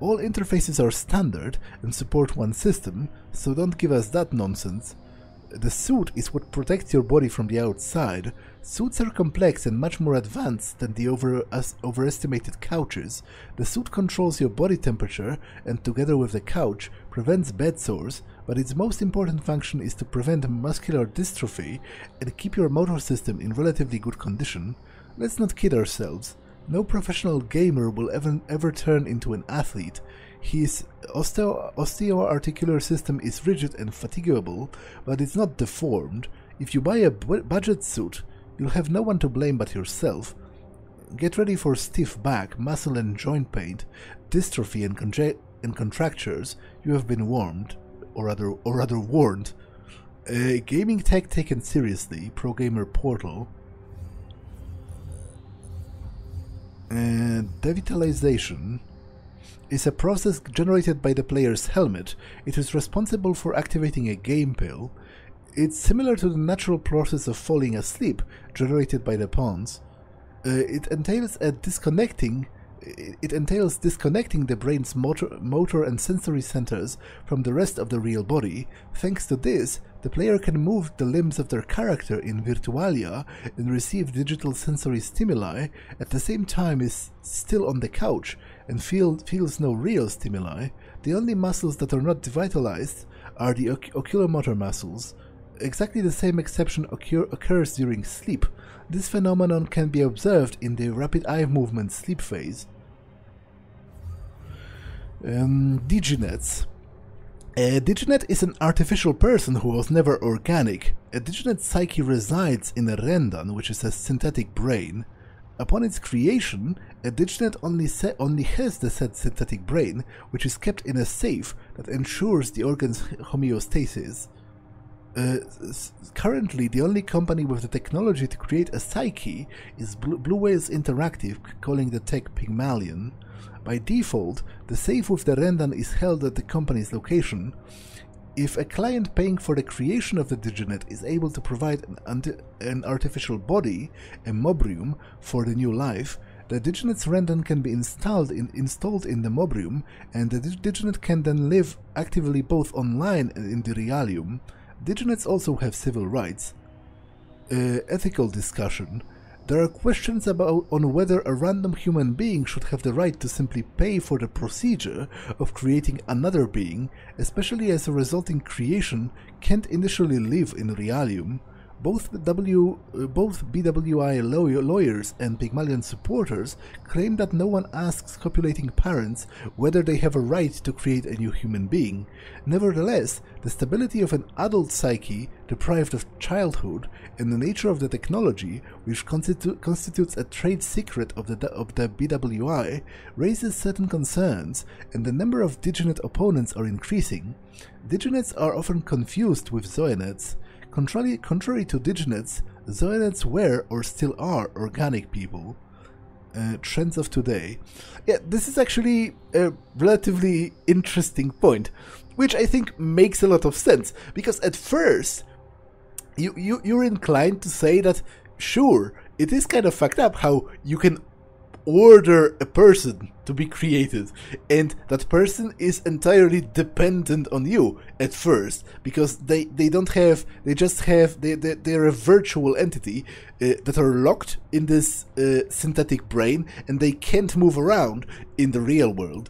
All interfaces are standard and support one system, so don't give us that nonsense. The suit is what protects your body from the outside. Suits are complex and much more advanced than the overestimated couches. The suit controls your body temperature and, together with the couch, prevents bed sores, but its most important function is to prevent muscular dystrophy and keep your motor system in relatively good condition. Let's not kid ourselves. No professional gamer will ever turn into an athlete. His osteoarticular system is rigid and fatigable, but it's not deformed. If you buy a budget suit, you'll have no one to blame but yourself. Get ready for stiff back, muscle and joint pain, dystrophy and contractures. You have been warned, or rather warned. Gaming tech taken seriously. Pro Gamer Portal. Devitalization is a process generated by the player's helmet. It is responsible for activating a game pill. It's similar to the natural process of falling asleep generated by the pawns. It entails disconnecting the brain's motor and sensory centers from the rest of the real body. Thanks to this, the player can move the limbs of their character in Virtualia and receive digital sensory stimuli, at the same time is still on the couch and feels no real stimuli. The only muscles that are not devitalized are the oculomotor muscles. Exactly the same exception occurs during sleep. This phenomenon can be observed in the rapid eye movement sleep phase. Diginets. A diginet is an artificial person who was never organic. A diginet psyche resides in a rendan, which is a synthetic brain. Upon its creation, a diginet only has the said synthetic brain, which is kept in a safe that ensures the organ's homeostasis. Currently, the only company with the technology to create a psyche is Blue Whales Interactive, calling the tech Pygmalion. By default, the safe with the rendan is held at the company's location. If a client paying for the creation of the diginet is able to provide an artificial body, a mobrium, for the new life, the diginet's rendan can be installed in the mobrium, and the diginet can then live actively both online and in the Realium. Diginets also have civil rights. Ethical discussion. There are questions on whether a random human being should have the right to simply pay for the procedure of creating another being, especially as a resulting creation can't initially live in Realium. Both BWI lawyers and Pygmalion supporters claim that no one asks copulating parents whether they have a right to create a new human being. Nevertheless, the stability of an adult psyche deprived of childhood and the nature of the technology, which constitutes a trade secret of the BWI, raises certain concerns, and the number of diginet opponents are increasing. Diginets are often confused with zoanets. Contrary to diginets, zoanets were or still are organic people. Trends of today. Yeah, this is actually a relatively interesting point, which I think makes a lot of sense, because at first you're inclined to say that, sure, it is kind of fucked up how you can order a person to be created, and that person is entirely dependent on you at first, because they're a virtual entity that are locked in this synthetic brain, and they can't move around in the real world.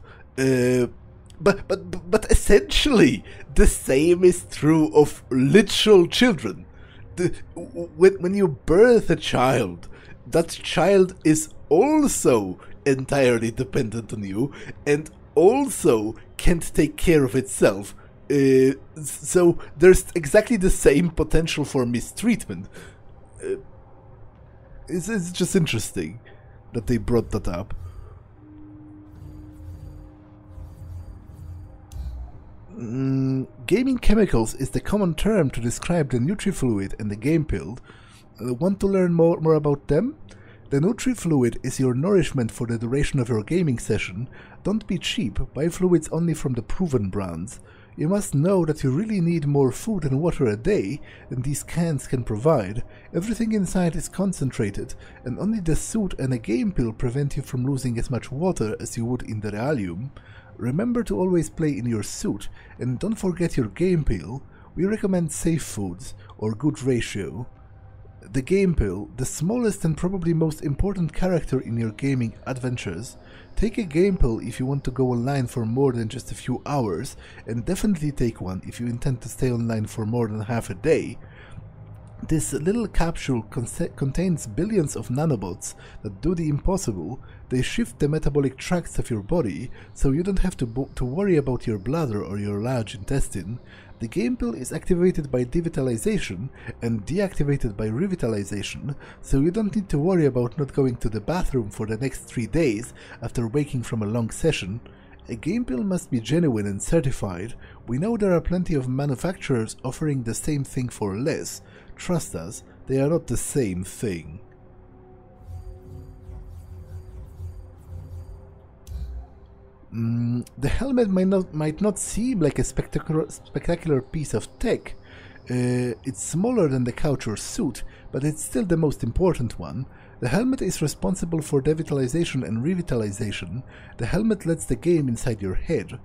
But essentially the same is true of literal children. When you birth a child, that child is also entirely dependent on you and also can't take care of itself. So there's exactly the same potential for mistreatment. It's just interesting that they brought that up. Gaming chemicals is the common term to describe the Nutri-Fluid and the Game Pill. Want to learn more about them? The Nutri-Fluid is your nourishment for the duration of your gaming session. Don't be cheap, buy fluids only from the proven brands. You must know that you really need more food and water a day than these cans can provide. Everything inside is concentrated, and only the suit and a game pill prevent you from losing as much water as you would in the Realium. Remember to always play in your suit, and don't forget your game pill. We recommend safe foods, or good ratio. The game pill, the smallest and probably most important character in your gaming adventures. Take a game pill if you want to go online for more than just a few hours, and definitely take one if you intend to stay online for more than half a day. This little capsule contains billions of nanobots that do the impossible. They shift the metabolic tracts of your body, so you don't have to worry about your bladder or your large intestine. The game pill is activated by devitalization and deactivated by revitalization, so you don't need to worry about not going to the bathroom for the next 3 days after waking from a long session. A game pill must be genuine and certified. We know there are plenty of manufacturers offering the same thing for less. Trust us, they are not the same thing. The helmet might not seem like a spectacular piece of tech. It's smaller than the couch or suit, but it's still the most important one. The helmet is responsible for devitalization and revitalization. The helmet lets the game inside your head.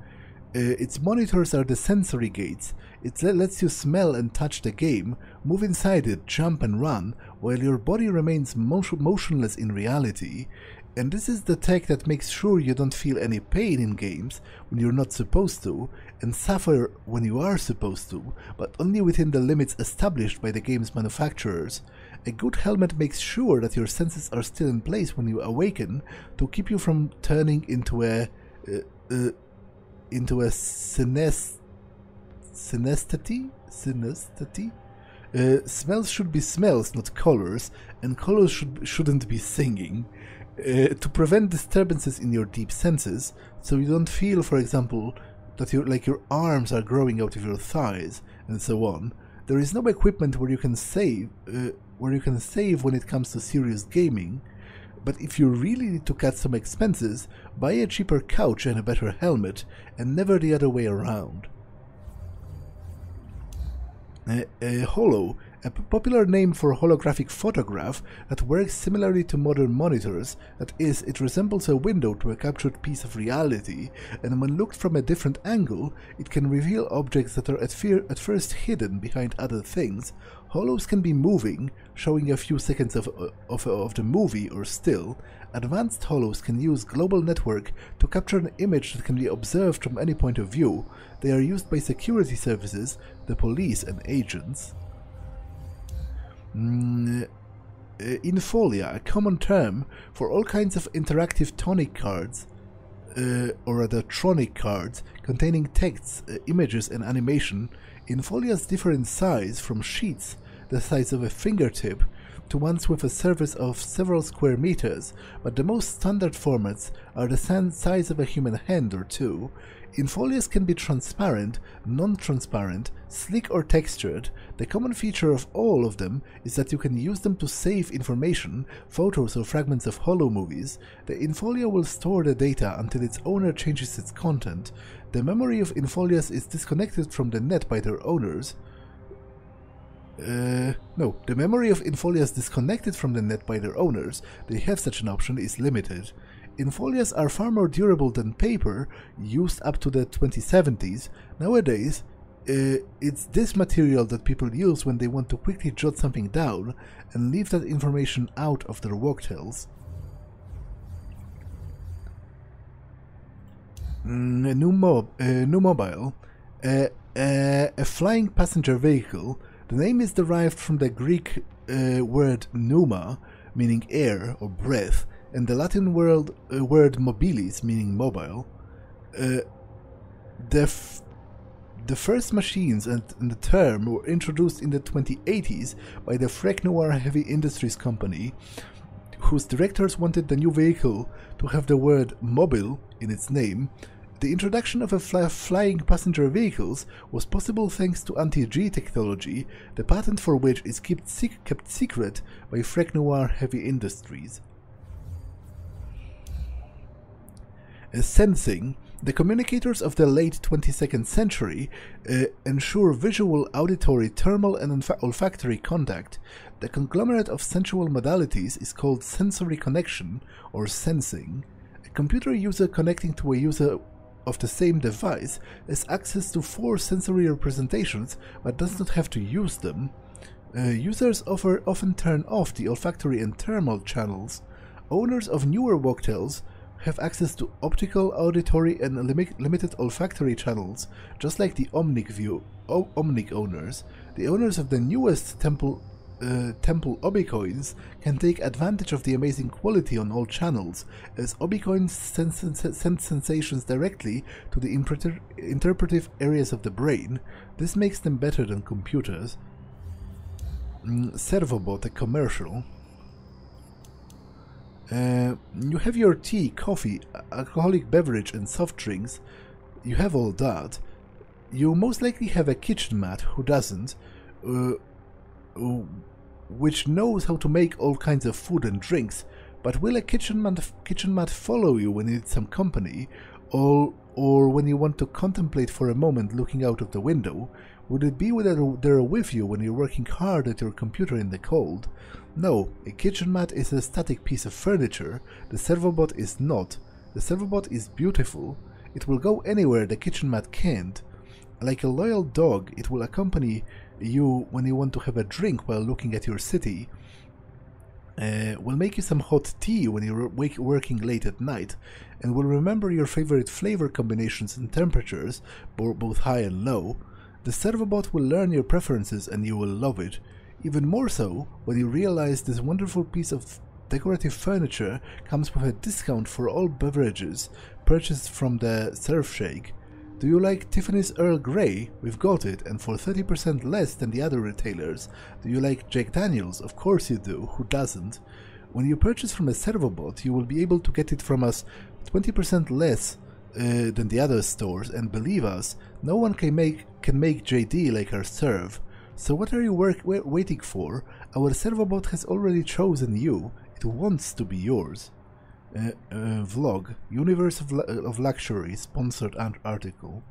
Its monitors are the sensory gates. It lets you smell and touch the game, move inside it, jump and run, while your body remains motionless in reality. And this is the tech that makes sure you don't feel any pain in games when you're not supposed to, and suffer when you are supposed to, but only within the limits established by the game's manufacturers. A good helmet makes sure that your senses are still in place when you awaken, to keep you from turning into a synesthety? Smells should be smells, not colors, and colors shouldn't be singing. To prevent disturbances in your deep senses, so you don't feel, for example, that your arms are growing out of your thighs, and so on. There is no equipment where you can save when it comes to serious gaming. But if you really need to cut some expenses, buy a cheaper couch and a better helmet, and never the other way around. Holo, a popular name for holographic photograph that works similarly to modern monitors. That is, it resembles a window to a captured piece of reality, and when looked from a different angle, it can reveal objects that are at first hidden behind other things. Holos can be moving, showing a few seconds of the movie or still. Advanced holos can use global network to capture an image that can be observed from any point of view. They are used by security services, the police and agents. Infolia, a common term for all kinds of interactive tonic cards, or rather tronic cards, containing texts, images and animation. Infolias differ in size from sheets the size of a fingertip to ones with a surface of several square meters, but the most standard formats are the size of a human hand or two. Infolias can be transparent, non-transparent, sleek or textured. The common feature of all of them is that you can use them to save information, photos or fragments of holo movies. The Infolia will store the data until its owner changes its content. The memory of Infolias is disconnected from the net by their owners. The memory of Infolias disconnected from the net by their owners, they have such an option, is limited. Infolias are far more durable than paper, used up to the 2070s. Nowadays, it's this material that people use when they want to quickly jot something down and leave that information out of their walktells. New mobile. A flying passenger vehicle. The name is derived from the Greek word pneuma, meaning air or breath, and the Latin word mobilis, meaning mobile. The The first machines and the term were introduced in the 2080s by the Frec Noir Heavy Industries company, whose directors wanted the new vehicle to have the word mobile in its name. The introduction of flying passenger vehicles was possible thanks to anti-G technology, the patent for which is kept secret by Frec Noir Heavy Industries. Sensing. The communicators of the late 22nd century ensure visual, auditory, thermal and olfactory contact. The conglomerate of sensual modalities is called sensory connection or sensing. A computer user connecting to a user of the same device has access to 4 sensory representations but does not have to use them. Users often turn off the olfactory and thermal channels. Owners of newer walktails have access to optical, auditory and limited olfactory channels, just like the Omnic owners. The owners of the newest Temple Obicoins can take advantage of the amazing quality on all channels, as Obicoins send sensations directly to the interpretive areas of the brain. This makes them better than computers. Servobot, a commercial. You have your tea, coffee, alcoholic beverage and soft drinks. You have all that. You most likely have a kitchen mat who doesn't, which knows how to make all kinds of food and drinks, but will a kitchen mat follow you when you need some company, or when you want to contemplate for a moment looking out of the window? Would it be there with you when you're working hard at your computer in the cold? No, a kitchen mat is a static piece of furniture. The servobot is not. The servobot is beautiful. It will go anywhere the kitchen mat can't. Like a loyal dog, it will accompany you when you want to have a drink while looking at your city. Will make you some hot tea when you're working late at night, and will remember your favorite flavor combinations and temperatures, both high and low. The servobot will learn your preferences and you will love it. Even more so when you realize this wonderful piece of decorative furniture comes with a discount for all beverages purchased from the Surfshake. Do you like Tiffany's Earl Grey? We've got it, and for 30% less than the other retailers. Do you like Jack Daniels? Of course you do. Who doesn't? When you purchase from a servobot, you will be able to get it from us 20% less than the other stores, and believe us, no one can make JD like our serve. So what are you waiting for? Our servobot has already chosen you. It wants to be yours. Vlog, Universe of Luxury, sponsored article.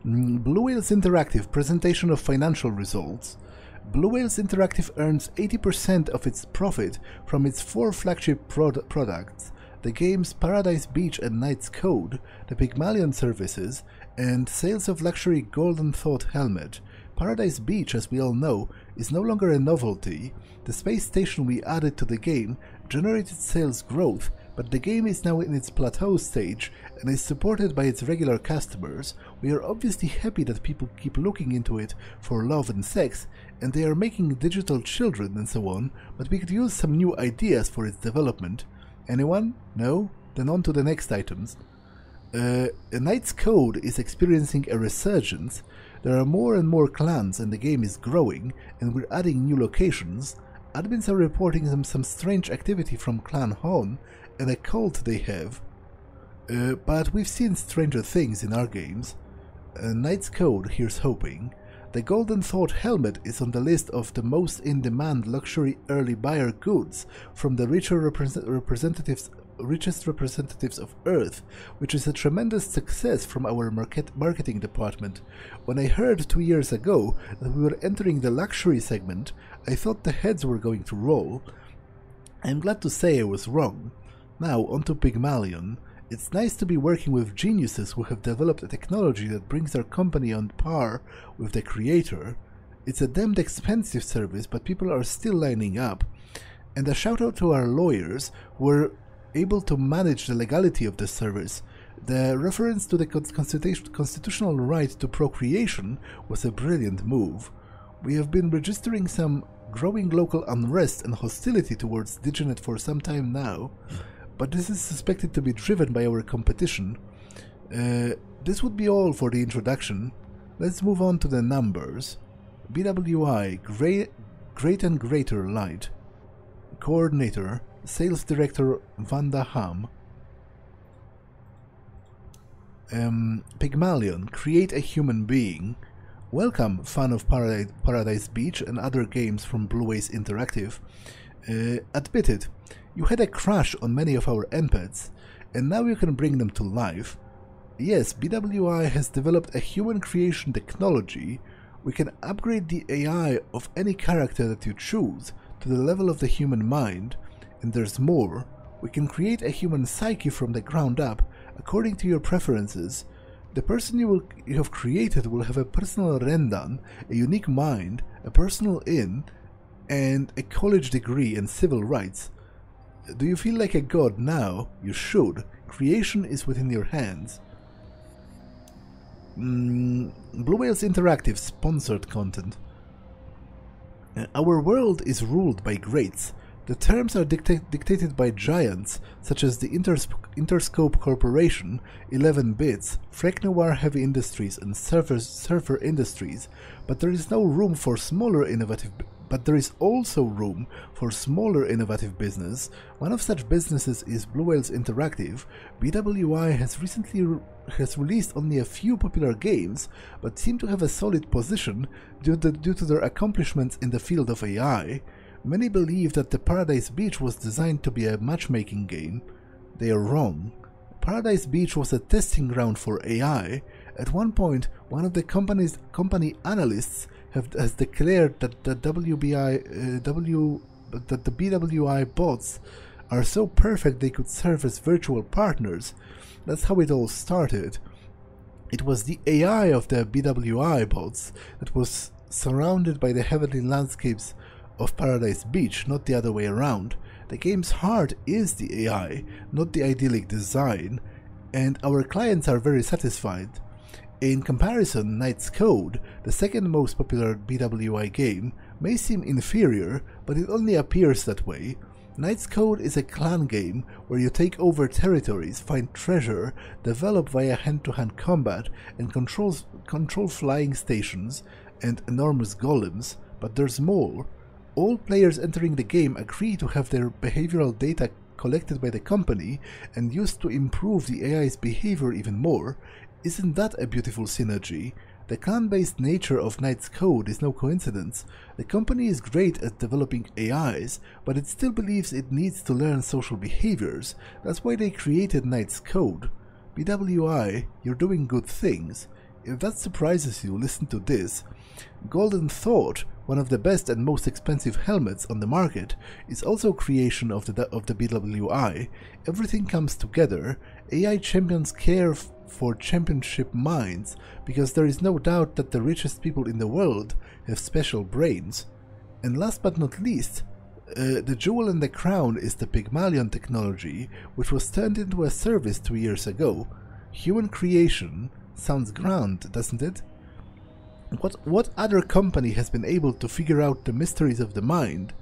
Blue Whales Interactive, presentation of financial results. Blue Whales Interactive earns 80% of its profit from its 4 flagship products, the games Paradise Beach and Knight's Code, the Pygmalion services, and sales of luxury Golden Thought helmet. Paradise Beach, as we all know, is no longer a novelty. The space station we added to the game generated sales growth, but the game is now in its plateau stage and is supported by its regular customers. We are obviously happy that people keep looking into it for love and sex, and they are making digital children and so on, but we could use some new ideas for its development. Anyone? No? Then on to the next items. Knight's Code is experiencing a resurgence. There are more and more clans and the game is growing, and we're adding new locations. Admins are reporting some strange activity from Clan Hon and a cult they have. But we've seen stranger things in our games. Knight's Code, here's hoping. The Golden Thought helmet is on the list of the most in-demand luxury early buyer goods from the richest representatives of Earth, which is a tremendous success from our marketing department. When I heard 2 years ago that we were entering the luxury segment, I thought the heads were going to roll. I'm glad to say I was wrong. Now onto Pygmalion. It's nice to be working with geniuses who have developed a technology that brings our company on par with the creator. It's a damned expensive service, but people are still lining up. And a shout out to our lawyers who were able to manage the legality of the service. The reference to the constitutional right to procreation was a brilliant move. We have been registering some growing local unrest and hostility towards Diginet for some time now, but this is suspected to be driven by our competition. This would be all for the introduction. Let's move on to the numbers. BWI, Great and Greater Light. Coordinator, Sales Director Vanda Ham. Pygmalion, Create a Human Being. Welcome, fan of Paradise Beach and other games from Blue Ways Interactive. Admit it, you had a crush on many of our NPCs, and now you can bring them to life. Yes, BWI has developed a human creation technology. We can upgrade the AI of any character that you choose to the level of the human mind, and there's more. We can create a human psyche from the ground up according to your preferences. The person you have created will have a personal rendan, a unique mind, a personal inn, and a college degree and civil rights. Do you feel like a god now? You should. Creation is within your hands. Blue Whales Interactive sponsored content. Our world is ruled by greats. The terms are dictated by giants such as the Interscope Corporation, 11 Bits, Freck Noir Heavy Industries, and Surfer Industries, but there is also room for smaller innovative business. One of such businesses is Blue Whales Interactive. BWI has released only a few popular games, but seem to have a solid position due to their accomplishments in the field of AI. Many believe that the Paradise Beach was designed to be a matchmaking game. They are wrong. Paradise Beach was a testing ground for AI. At one point, one of the company analysts has declared that the BWI bots are so perfect they could serve as virtual partners. That's how it all started. It was the AI of the BWI bots that was surrounded by the heavenly landscapes of Paradise Beach, not the other way around. The game's heart is the AI, not the idyllic design, and our clients are very satisfied. In comparison, Knight's Code, the second most popular BWI game, may seem inferior, but it only appears that way. Knight's Code is a clan game where you take over territories, find treasure, develop via hand-to-hand combat, and control flying stations and enormous golems, but there's more. All players entering the game agree to have their behavioral data collected by the company and used to improve the AI's behavior even more. Isn't that a beautiful synergy? The clan-based nature of Knight's Code is no coincidence. The company is great at developing AIs, but it still believes it needs to learn social behaviors. That's why they created Knight's Code. BWI, you're doing good things. If that surprises you, listen to this. Golden Thought, one of the best and most expensive helmets on the market, is also creation of the BWI. Everything comes together. AI champions care for championship minds, because there is no doubt that the richest people in the world have special brains. And last but not least, the jewel in the crown is the Pygmalion technology, which was turned into a service 2 years ago. Human creation sounds grand, doesn't it? What other company has been able to figure out the mysteries of the mind?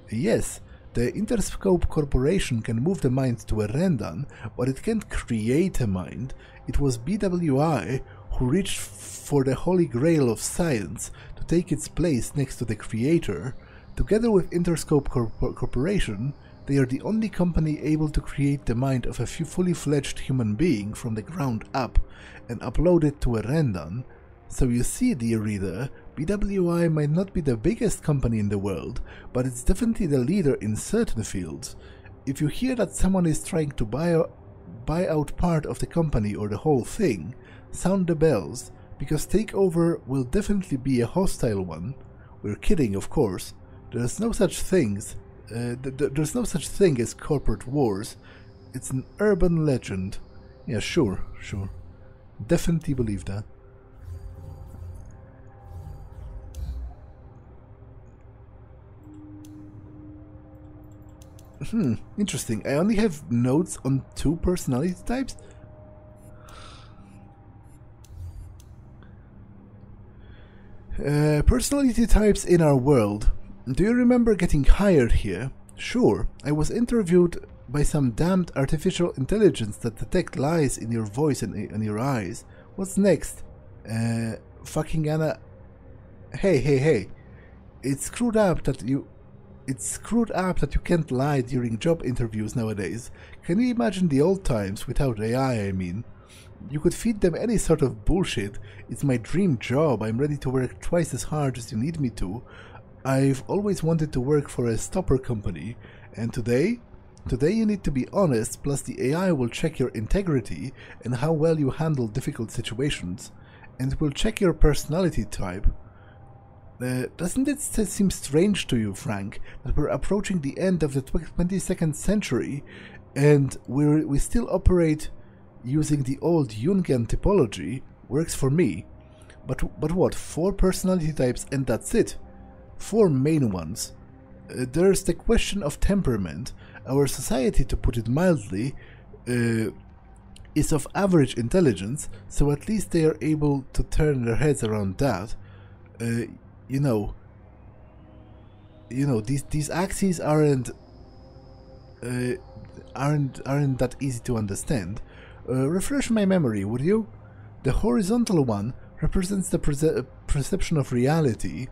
Yes, the Interscope Corporation can move the mind to a rendan, but it can't create a mind. It was BWI who reached for the holy grail of science to take its place next to the creator. Together with Interscope Corporation, they are the only company able to create the mind of a fully fledged human being from the ground up and upload it to a rendan. So you see, dear reader, BWI might not be the biggest company in the world, but it's definitely the leader in certain fields. If you hear that someone is trying to buy out part of the company or the whole thing, sound the bells, because takeover will definitely be a hostile one. We're kidding, of course. There's no such thing as corporate wars. It's an urban legend. Yeah, sure. Definitely believe that. Interesting. I only have notes on 2 personality types. Personality types in our world. Do you remember getting hired here? Sure, I was interviewed by some damned artificial intelligence that detect lies in your voice and in your eyes. What's next? Fucking Anna... Hey. It's screwed up that you can't lie during job interviews nowadays. Can you imagine the old times without AI, I mean? You could feed them any sort of bullshit. It's my dream job. I'm ready to work twice as hard as you need me to. I've always wanted to work for a stopper company. And today you need to be honest, plus the AI will check your integrity and how well you handle difficult situations. And it will check your personality type. Doesn't it seem strange to you, Frank, that we're approaching the end of the 22nd century and we still operate using the old Jungian typology? Works for me. But what, 4 personality types and that's it? 4 main ones. There's the question of temperament. Our society, to put it mildly, is of average intelligence, so at least they are able to turn their heads around that. You know, these axes aren't that easy to understand. Refresh my memory, would you? The horizontal one represents the perception of reality.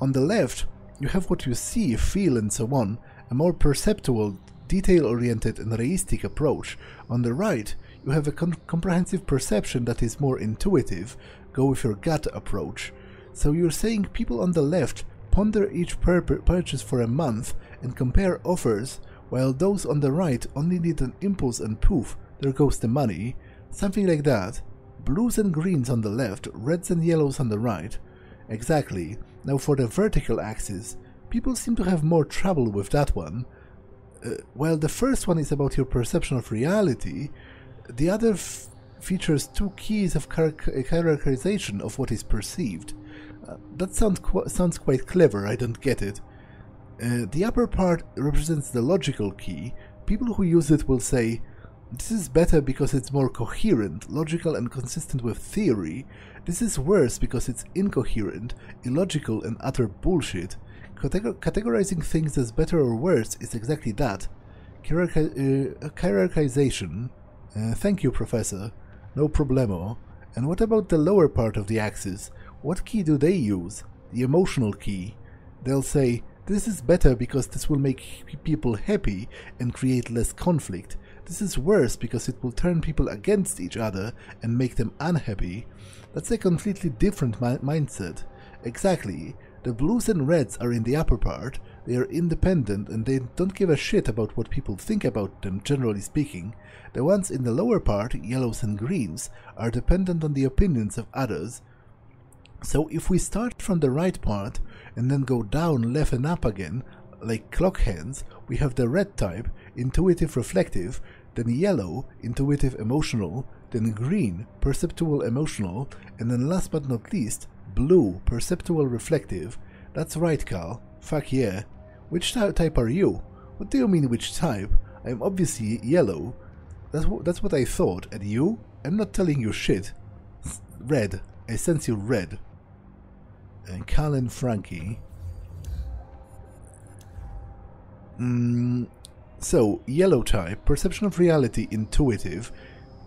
On the left, you have what you see, feel, and so on, a more perceptual, detail-oriented and realistic approach. On the right, you have a comprehensive perception that is more intuitive, go with your gut approach. So you're saying people on the left ponder each purchase for a month and compare offers, while those on the right only need an impulse and poof, there goes the money. Something like that. Blues and greens on the left, reds and yellows on the right. Exactly. Now for the vertical axis, people seem to have more trouble with that one. While the first one is about your perception of reality, the other features 2 keys of characterization of what is perceived. That sounds quite clever, I don't get it. The upper part represents the logical key. People who use it will say, this is better because it's more coherent, logical and consistent with theory. This is worse because it's incoherent, illogical and utter bullshit. Categorizing things as better or worse is exactly that. Hierarchization. Thank you, Professor. No problemo. And what about the lower part of the axis? What key do they use? The emotional key. They'll say, this is better because this will make people happy and create less conflict. This is worse because it will turn people against each other and make them unhappy. That's a completely different mindset. Exactly. The blues and reds are in the upper part, they are independent and they don't give a shit about what people think about them, generally speaking. The ones in the lower part, yellows and greens, are dependent on the opinions of others. So if we start from the right part and then go down, left and up again, like clock hands, we have the red type, intuitive reflective, then yellow, intuitive emotional, then green, perceptual emotional, and then last but not least, blue, perceptual reflective. That's right, Cal. Fuck yeah. Which type are you? What do you mean which type? I'm obviously yellow. That's what I thought. And you? I'm not telling you shit. Red. I sense you red. And Cal and Frankie. So, yellow type, perception of reality, intuitive,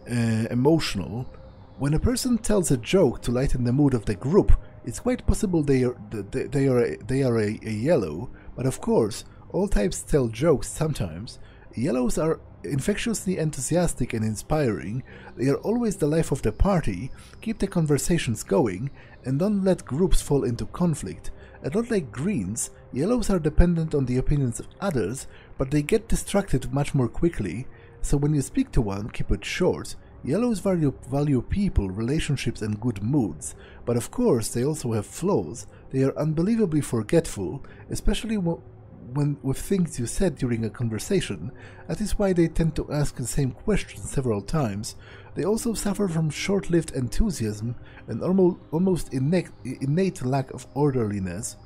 emotional. When a person tells a joke to lighten the mood of the group, it's quite possible they are a yellow, but of course, all types tell jokes sometimes. Yellows are infectiously enthusiastic and inspiring, they are always the life of the party, keep the conversations going, and don't let groups fall into conflict. And not like greens, yellows are dependent on the opinions of others, but they get distracted much more quickly, so when you speak to one, keep it short. Yellows value people, relationships and good moods, but of course they also have flaws. They are unbelievably forgetful, especially when with things you said during a conversation. That is why they tend to ask the same question several times. They also suffer from short-lived enthusiasm and almost innate lack of orderliness.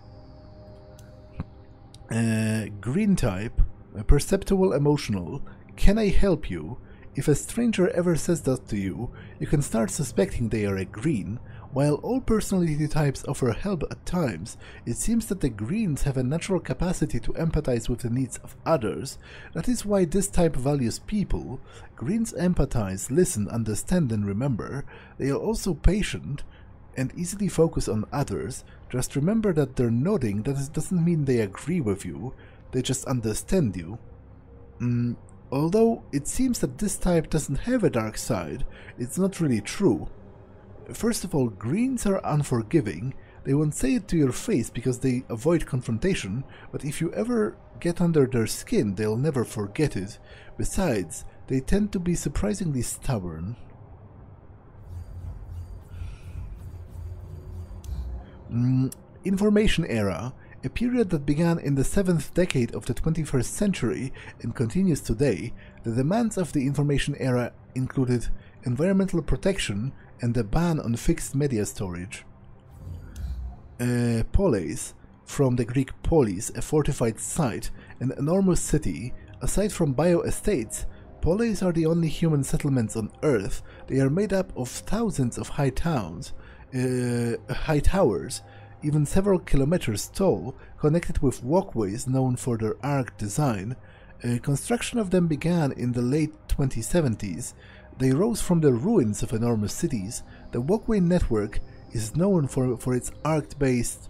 Green type, perceptual emotional. Can I help you? If a stranger ever says that to you, you can start suspecting they are a green. While all personality types offer help at times, it seems that the Greens have a natural capacity to empathize with the needs of others. That is why this type values people. Greens empathize, listen, understand and remember. They are also patient and easily focus on others. Just remember that they're nodding, that doesn't mean they agree with you, they just understand you. Although it seems that this type doesn't have a dark side, it's not really true. First of all, Greens are unforgiving. They won't say it to your face because they avoid confrontation, but if you ever get under their skin, they'll never forget it. Besides, they tend to be surprisingly stubborn. Information Era, a period that began in the 7th decade of the 21st century and continues today. The demands of the Information Era included environmental protection and a ban on fixed media storage. Polis, from the Greek polis, a fortified site, an enormous city. Aside from bioestates, polis are the only human settlements on Earth. They are made up of thousands of high towers, even several kilometers tall, connected with walkways known for their arched design. Construction of them began in the late 2070s. They rose from the ruins of enormous cities. The walkway network is known for its arched-based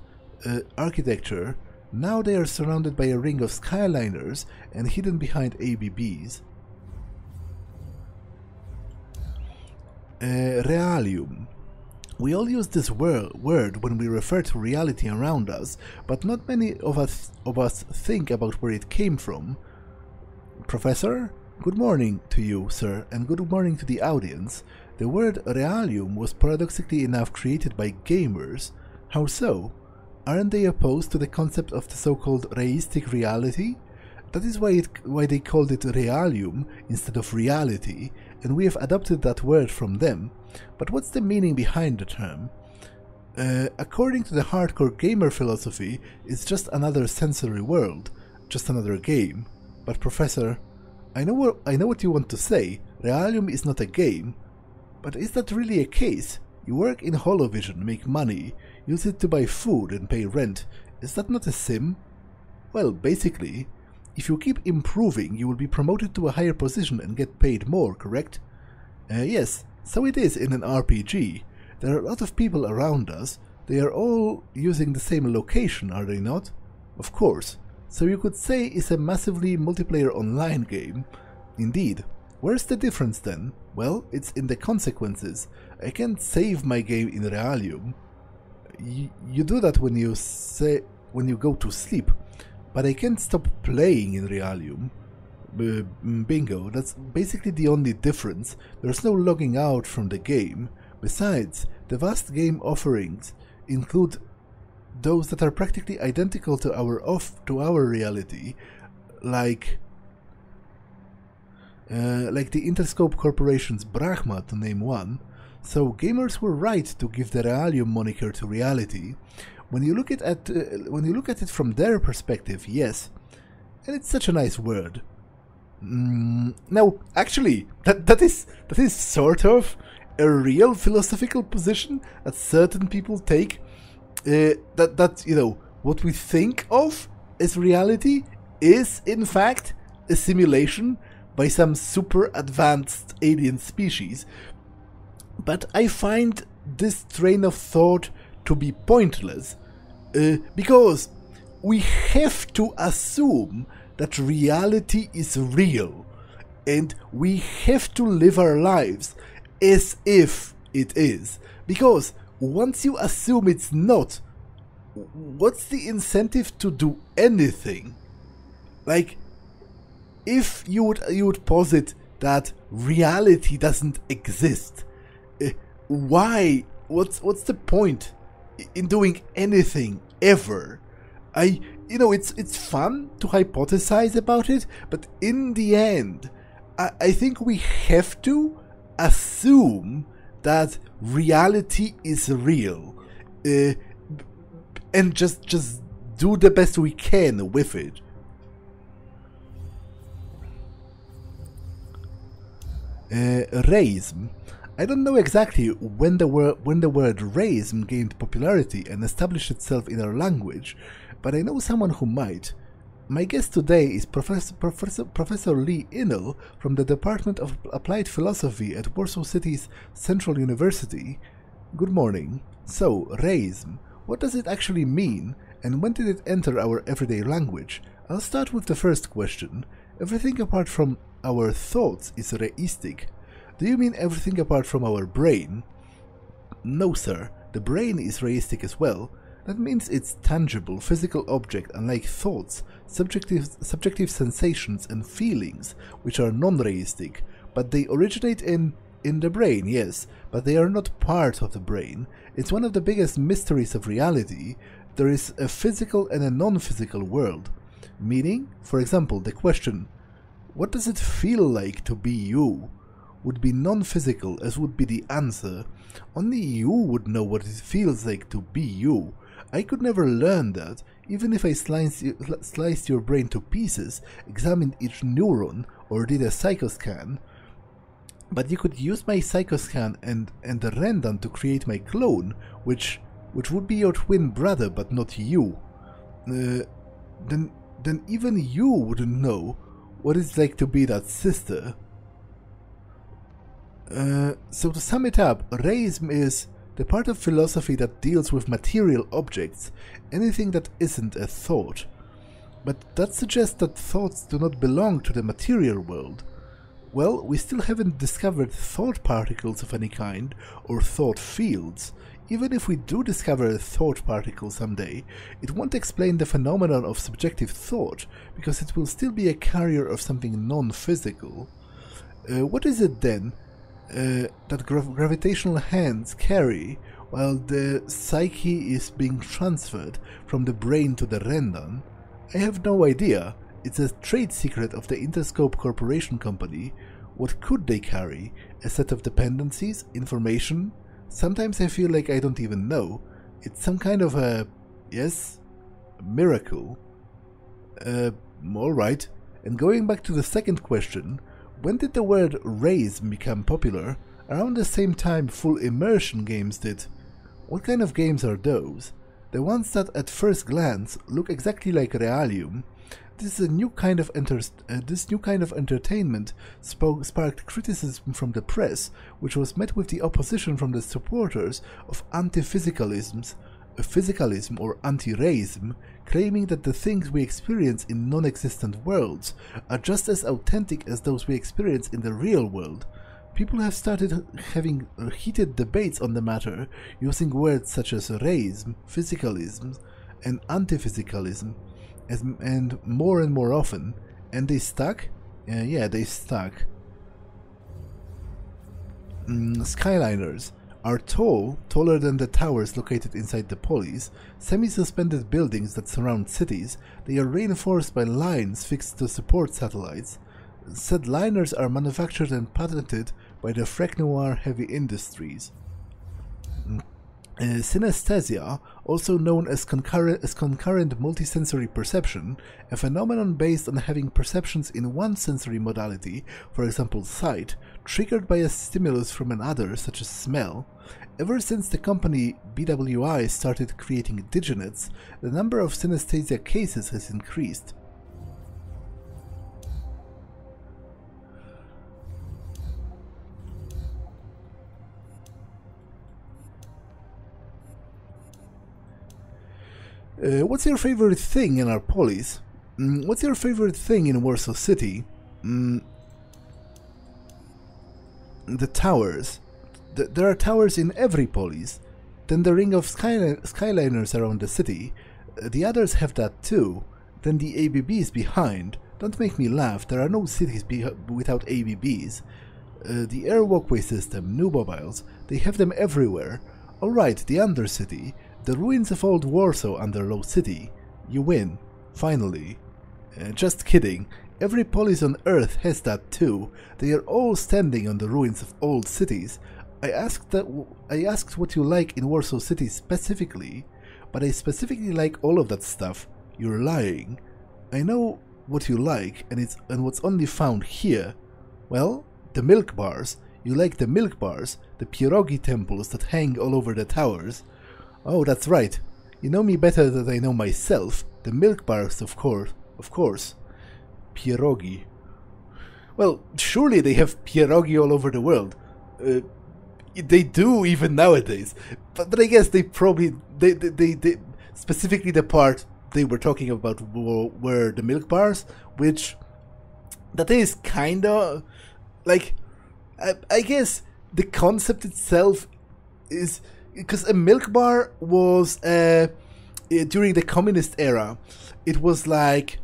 architecture. Now they are surrounded by a ring of skyliners and hidden behind ABBs. Realium. We all use this word when we refer to reality around us, but not many of us think about where it came from. Professor? Good morning to you, sir, and good morning to the audience. The word Realium was paradoxically enough created by gamers. How so? Aren't they opposed to the concept of the so-called reistic reality? That is why they called it Realium instead of reality, and we have adopted that word from them. But what's the meaning behind the term? According to the hardcore gamer philosophy, it's just another sensory world, just another game. But Professor, I know what you want to say. Realium is not a game. But is that really a case? You work in Holovision, make money, use it to buy food and pay rent. Is that not a sim? Well, basically, if you keep improving, you will be promoted to a higher position and get paid more, correct? Yes, so it is in an RPG. There are a lot of people around us. They are all using the same location, are they not? Of course. So you could say it's a massively multiplayer online game. Indeed. Where's the difference then? Well, it's in the consequences. I can't save my game in Realium. You do that when you go to sleep, but I can't stop playing in Realium. Bingo, that's basically the only difference. There's no logging out from the game. Besides, the vast game offerings include those that are practically identical to our reality, like the Interscope Corporation's Brahma, to name one. So gamers were right to give the Realium moniker to reality. When you look at it from their perspective, yes, and it's such a nice word. Now, actually, that is sort of a real philosophical position that certain people take. That you know, what we think of as reality is in fact a simulation by some super advanced alien species. But I find this train of thought to be pointless, because we have to assume that reality is real, and we have to live our lives as if it is, because once you assume it's not, what's the incentive to do anything? Like, if you would posit that reality doesn't exist, why? What's the point in doing anything ever? It's fun to hypothesize about it, but in the end, I think we have to assume that reality is real, and just do the best we can with it. Reism. I don't know exactly when the word realism gained popularity and established itself in our language, but I know someone who might. My guest today is Professor Lee Innell from the Department of Applied Philosophy at Warsaw City's Central University. Good morning. So, realism, what does it actually mean, and when did it enter our everyday language? I'll start with the first question. Everything apart from our thoughts is reistic. Do you mean everything apart from our brain? No, sir. The brain is reistic as well. That means it's tangible, physical object, unlike thoughts, subjective sensations and feelings, which are non-reistic, but they originate in the brain, yes, but they are not part of the brain. It's one of the biggest mysteries of reality. There is a physical and a non-physical world. Meaning, for example, the question, what does it feel like to be you? Would be non-physical, as would be the answer. Only you would know what it feels like to be you. I could never learn that, even if I sliced your brain to pieces, examined each neuron, or did a psychoscan. But you could use my psychoscan and the random to create my clone, which would be your twin brother, but not you. Then even you wouldn't know what it's like to be that sister. So to sum it up, realism is the part of philosophy that deals with material objects, anything that isn't a thought. But that suggests that thoughts do not belong to the material world. Well, we still haven't discovered thought particles of any kind, or thought fields. Even if we do discover a thought particle someday, it won't explain the phenomenon of subjective thought, because it will still be a carrier of something non-physical. What is it then that gravitational hands carry while the psyche is being transferred from the brain to the random? I have no idea. It's a trade secret of the Interscope Corporation Company. What could they carry? A set of dependencies? Information? Sometimes I feel like I don't even know. It's some kind of a miracle. Alright. And going back to the second question, when did the word realism become popular? Around the same time full immersion games did. What kind of games are those? The ones that at first glance look exactly like Realium. This new kind of entertainment sparked criticism from the press, which was met with the opposition from the supporters of anti-physicalism or anti-realism, claiming that the things we experience in non-existent worlds are just as authentic as those we experience in the real world. People have started having heated debates on the matter, using words such as realism, physicalism, and anti-physicalism, and more often. And they stuck? Yeah, they stuck. Skyliners are taller than the towers located inside the polis, semi-suspended buildings that surround cities. They are reinforced by lines fixed to support satellites. Said liners are manufactured and patented by the Noir Heavy Industries. Synesthesia, also known as concurrent multisensory perception, a phenomenon based on having perceptions in one sensory modality, for example sight, triggered by a stimulus from another, such as smell. Ever since the company BWI started creating digenets, the number of synesthesia cases has increased. What's your favorite thing in our polis? What's your favorite thing in Warsaw City? The towers. There are towers in every polis. Then the ring of skyliners around the city. The others have that too. Then the ABBs behind. Don't make me laugh, there are no cities without ABBs. The air walkway system, numobiles, they have them everywhere. Alright, the Undercity. The ruins of old Warsaw under Low City. You win. Finally. Just kidding. Every polis on Earth has that too. They are all standing on the ruins of old cities. I asked what you like in Warsaw City specifically, but I specifically like all of that stuff. You're lying. I know what you like, and what's only found here. Well, the milk bars. You like the milk bars. the pierogi temples that hang all over the towers. Oh, that's right. You know me better than I know myself. The milk bars, of course. Pierogi. Well, surely they have pierogi all over the world. They do even nowadays. But I guess they probably they specifically the part they were talking about were the milk bars, which that is kinda like I guess the concept itself is because a milk bar was during the communist era. It was like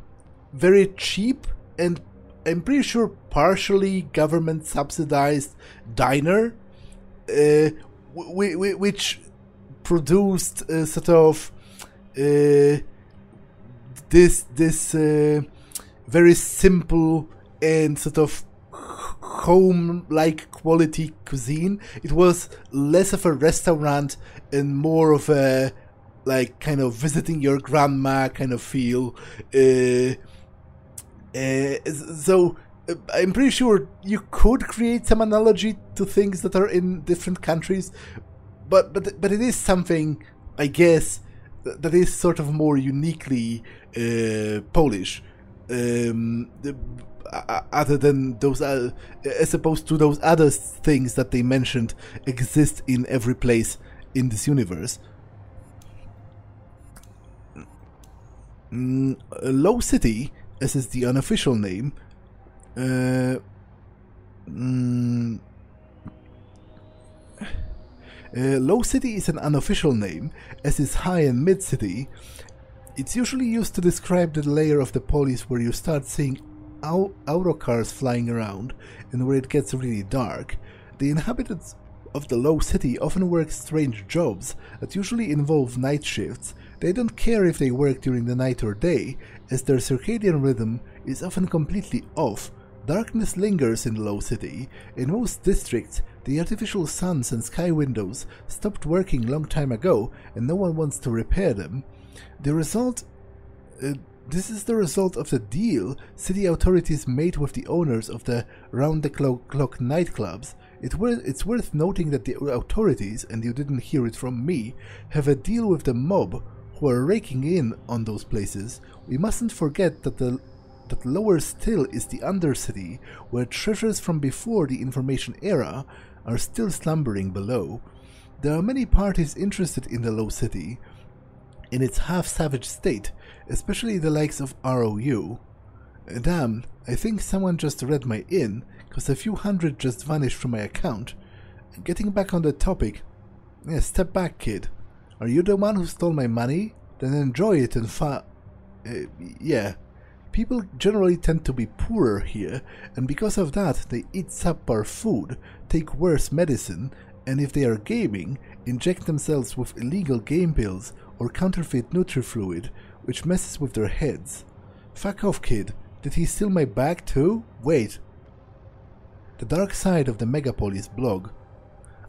very cheap and I'm pretty sure partially government subsidized diner, which produced sort of this very simple and sort of home-like quality cuisine. It was less of a restaurant and more of a like kind of visiting your grandma kind of feel. So I'm pretty sure you could create some analogy to things that are in different countries, but it is something, I guess, that is sort of more uniquely Polish, other than those, as opposed to those other things that they mentioned exist in every place in this universe. Low City, as is the unofficial name, Low City is an unofficial name, as is High and Mid City. It's usually used to describe the layer of the polis where you start seeing autocars flying around and where it gets really dark. The inhabitants of the Low City often work strange jobs that usually involve night shifts. They don't care if they work during the night or day, as their circadian rhythm is often completely off. Darkness lingers in the Low City. In most districts, the artificial suns and sky windows stopped working long time ago and no one wants to repair them. This is the result of the deal city authorities made with the owners of the round-the-clock nightclubs. It's worth noting that the authorities, and you didn't hear it from me, have a deal with the mob who are raking in on those places. We mustn't forget that lower still is the Undercity, where treasures from before the information era are still slumbering below. There are many parties interested in the Low City, in its half-savage state, especially the likes of ROU. Damn, I think someone just read my in, cause a few hundred just vanished from my account. Getting back on the topic, yeah, step back, kid. Are you the one who stole my money? Then enjoy it and yeah. People generally tend to be poorer here, and because of that they eat subpar food, take worse medicine, and if they are gaming, inject themselves with illegal game pills or counterfeit Nutri-Fluid, which messes with their heads. Fuck off, kid. Did he steal my bag too? Wait. The Dark Side of the Megapolis blog.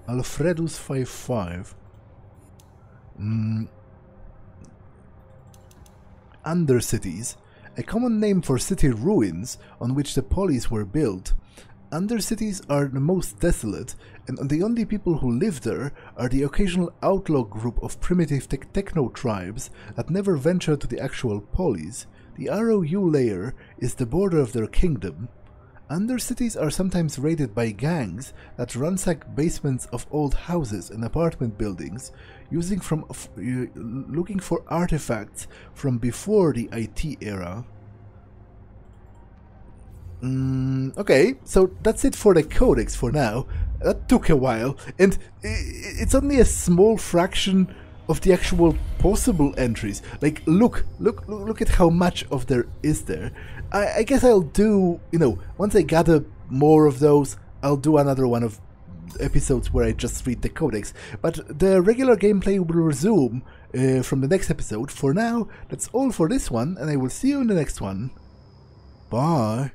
Alfredus55. Undercities. A common name for city ruins on which the polis were built. Undercities are the most desolate, and the only people who live there are the occasional outlaw group of primitive techno tribes that never venture to the actual polis. The ROU layer is the border of their kingdom. Undercities are sometimes raided by gangs that ransack basements of old houses and apartment buildings, looking for artifacts from before the IT era. Okay, so that's it for the Codex for now. That took a while, and it's only a small fraction of the actual possible entries. Like, look at how much of there is there. I guess I'll do, once I gather more of those, I'll do another one of episodes where I just read the Codex. But the regular gameplay will resume from the next episode. For now, that's all for this one, and I will see you in the next one. Bye.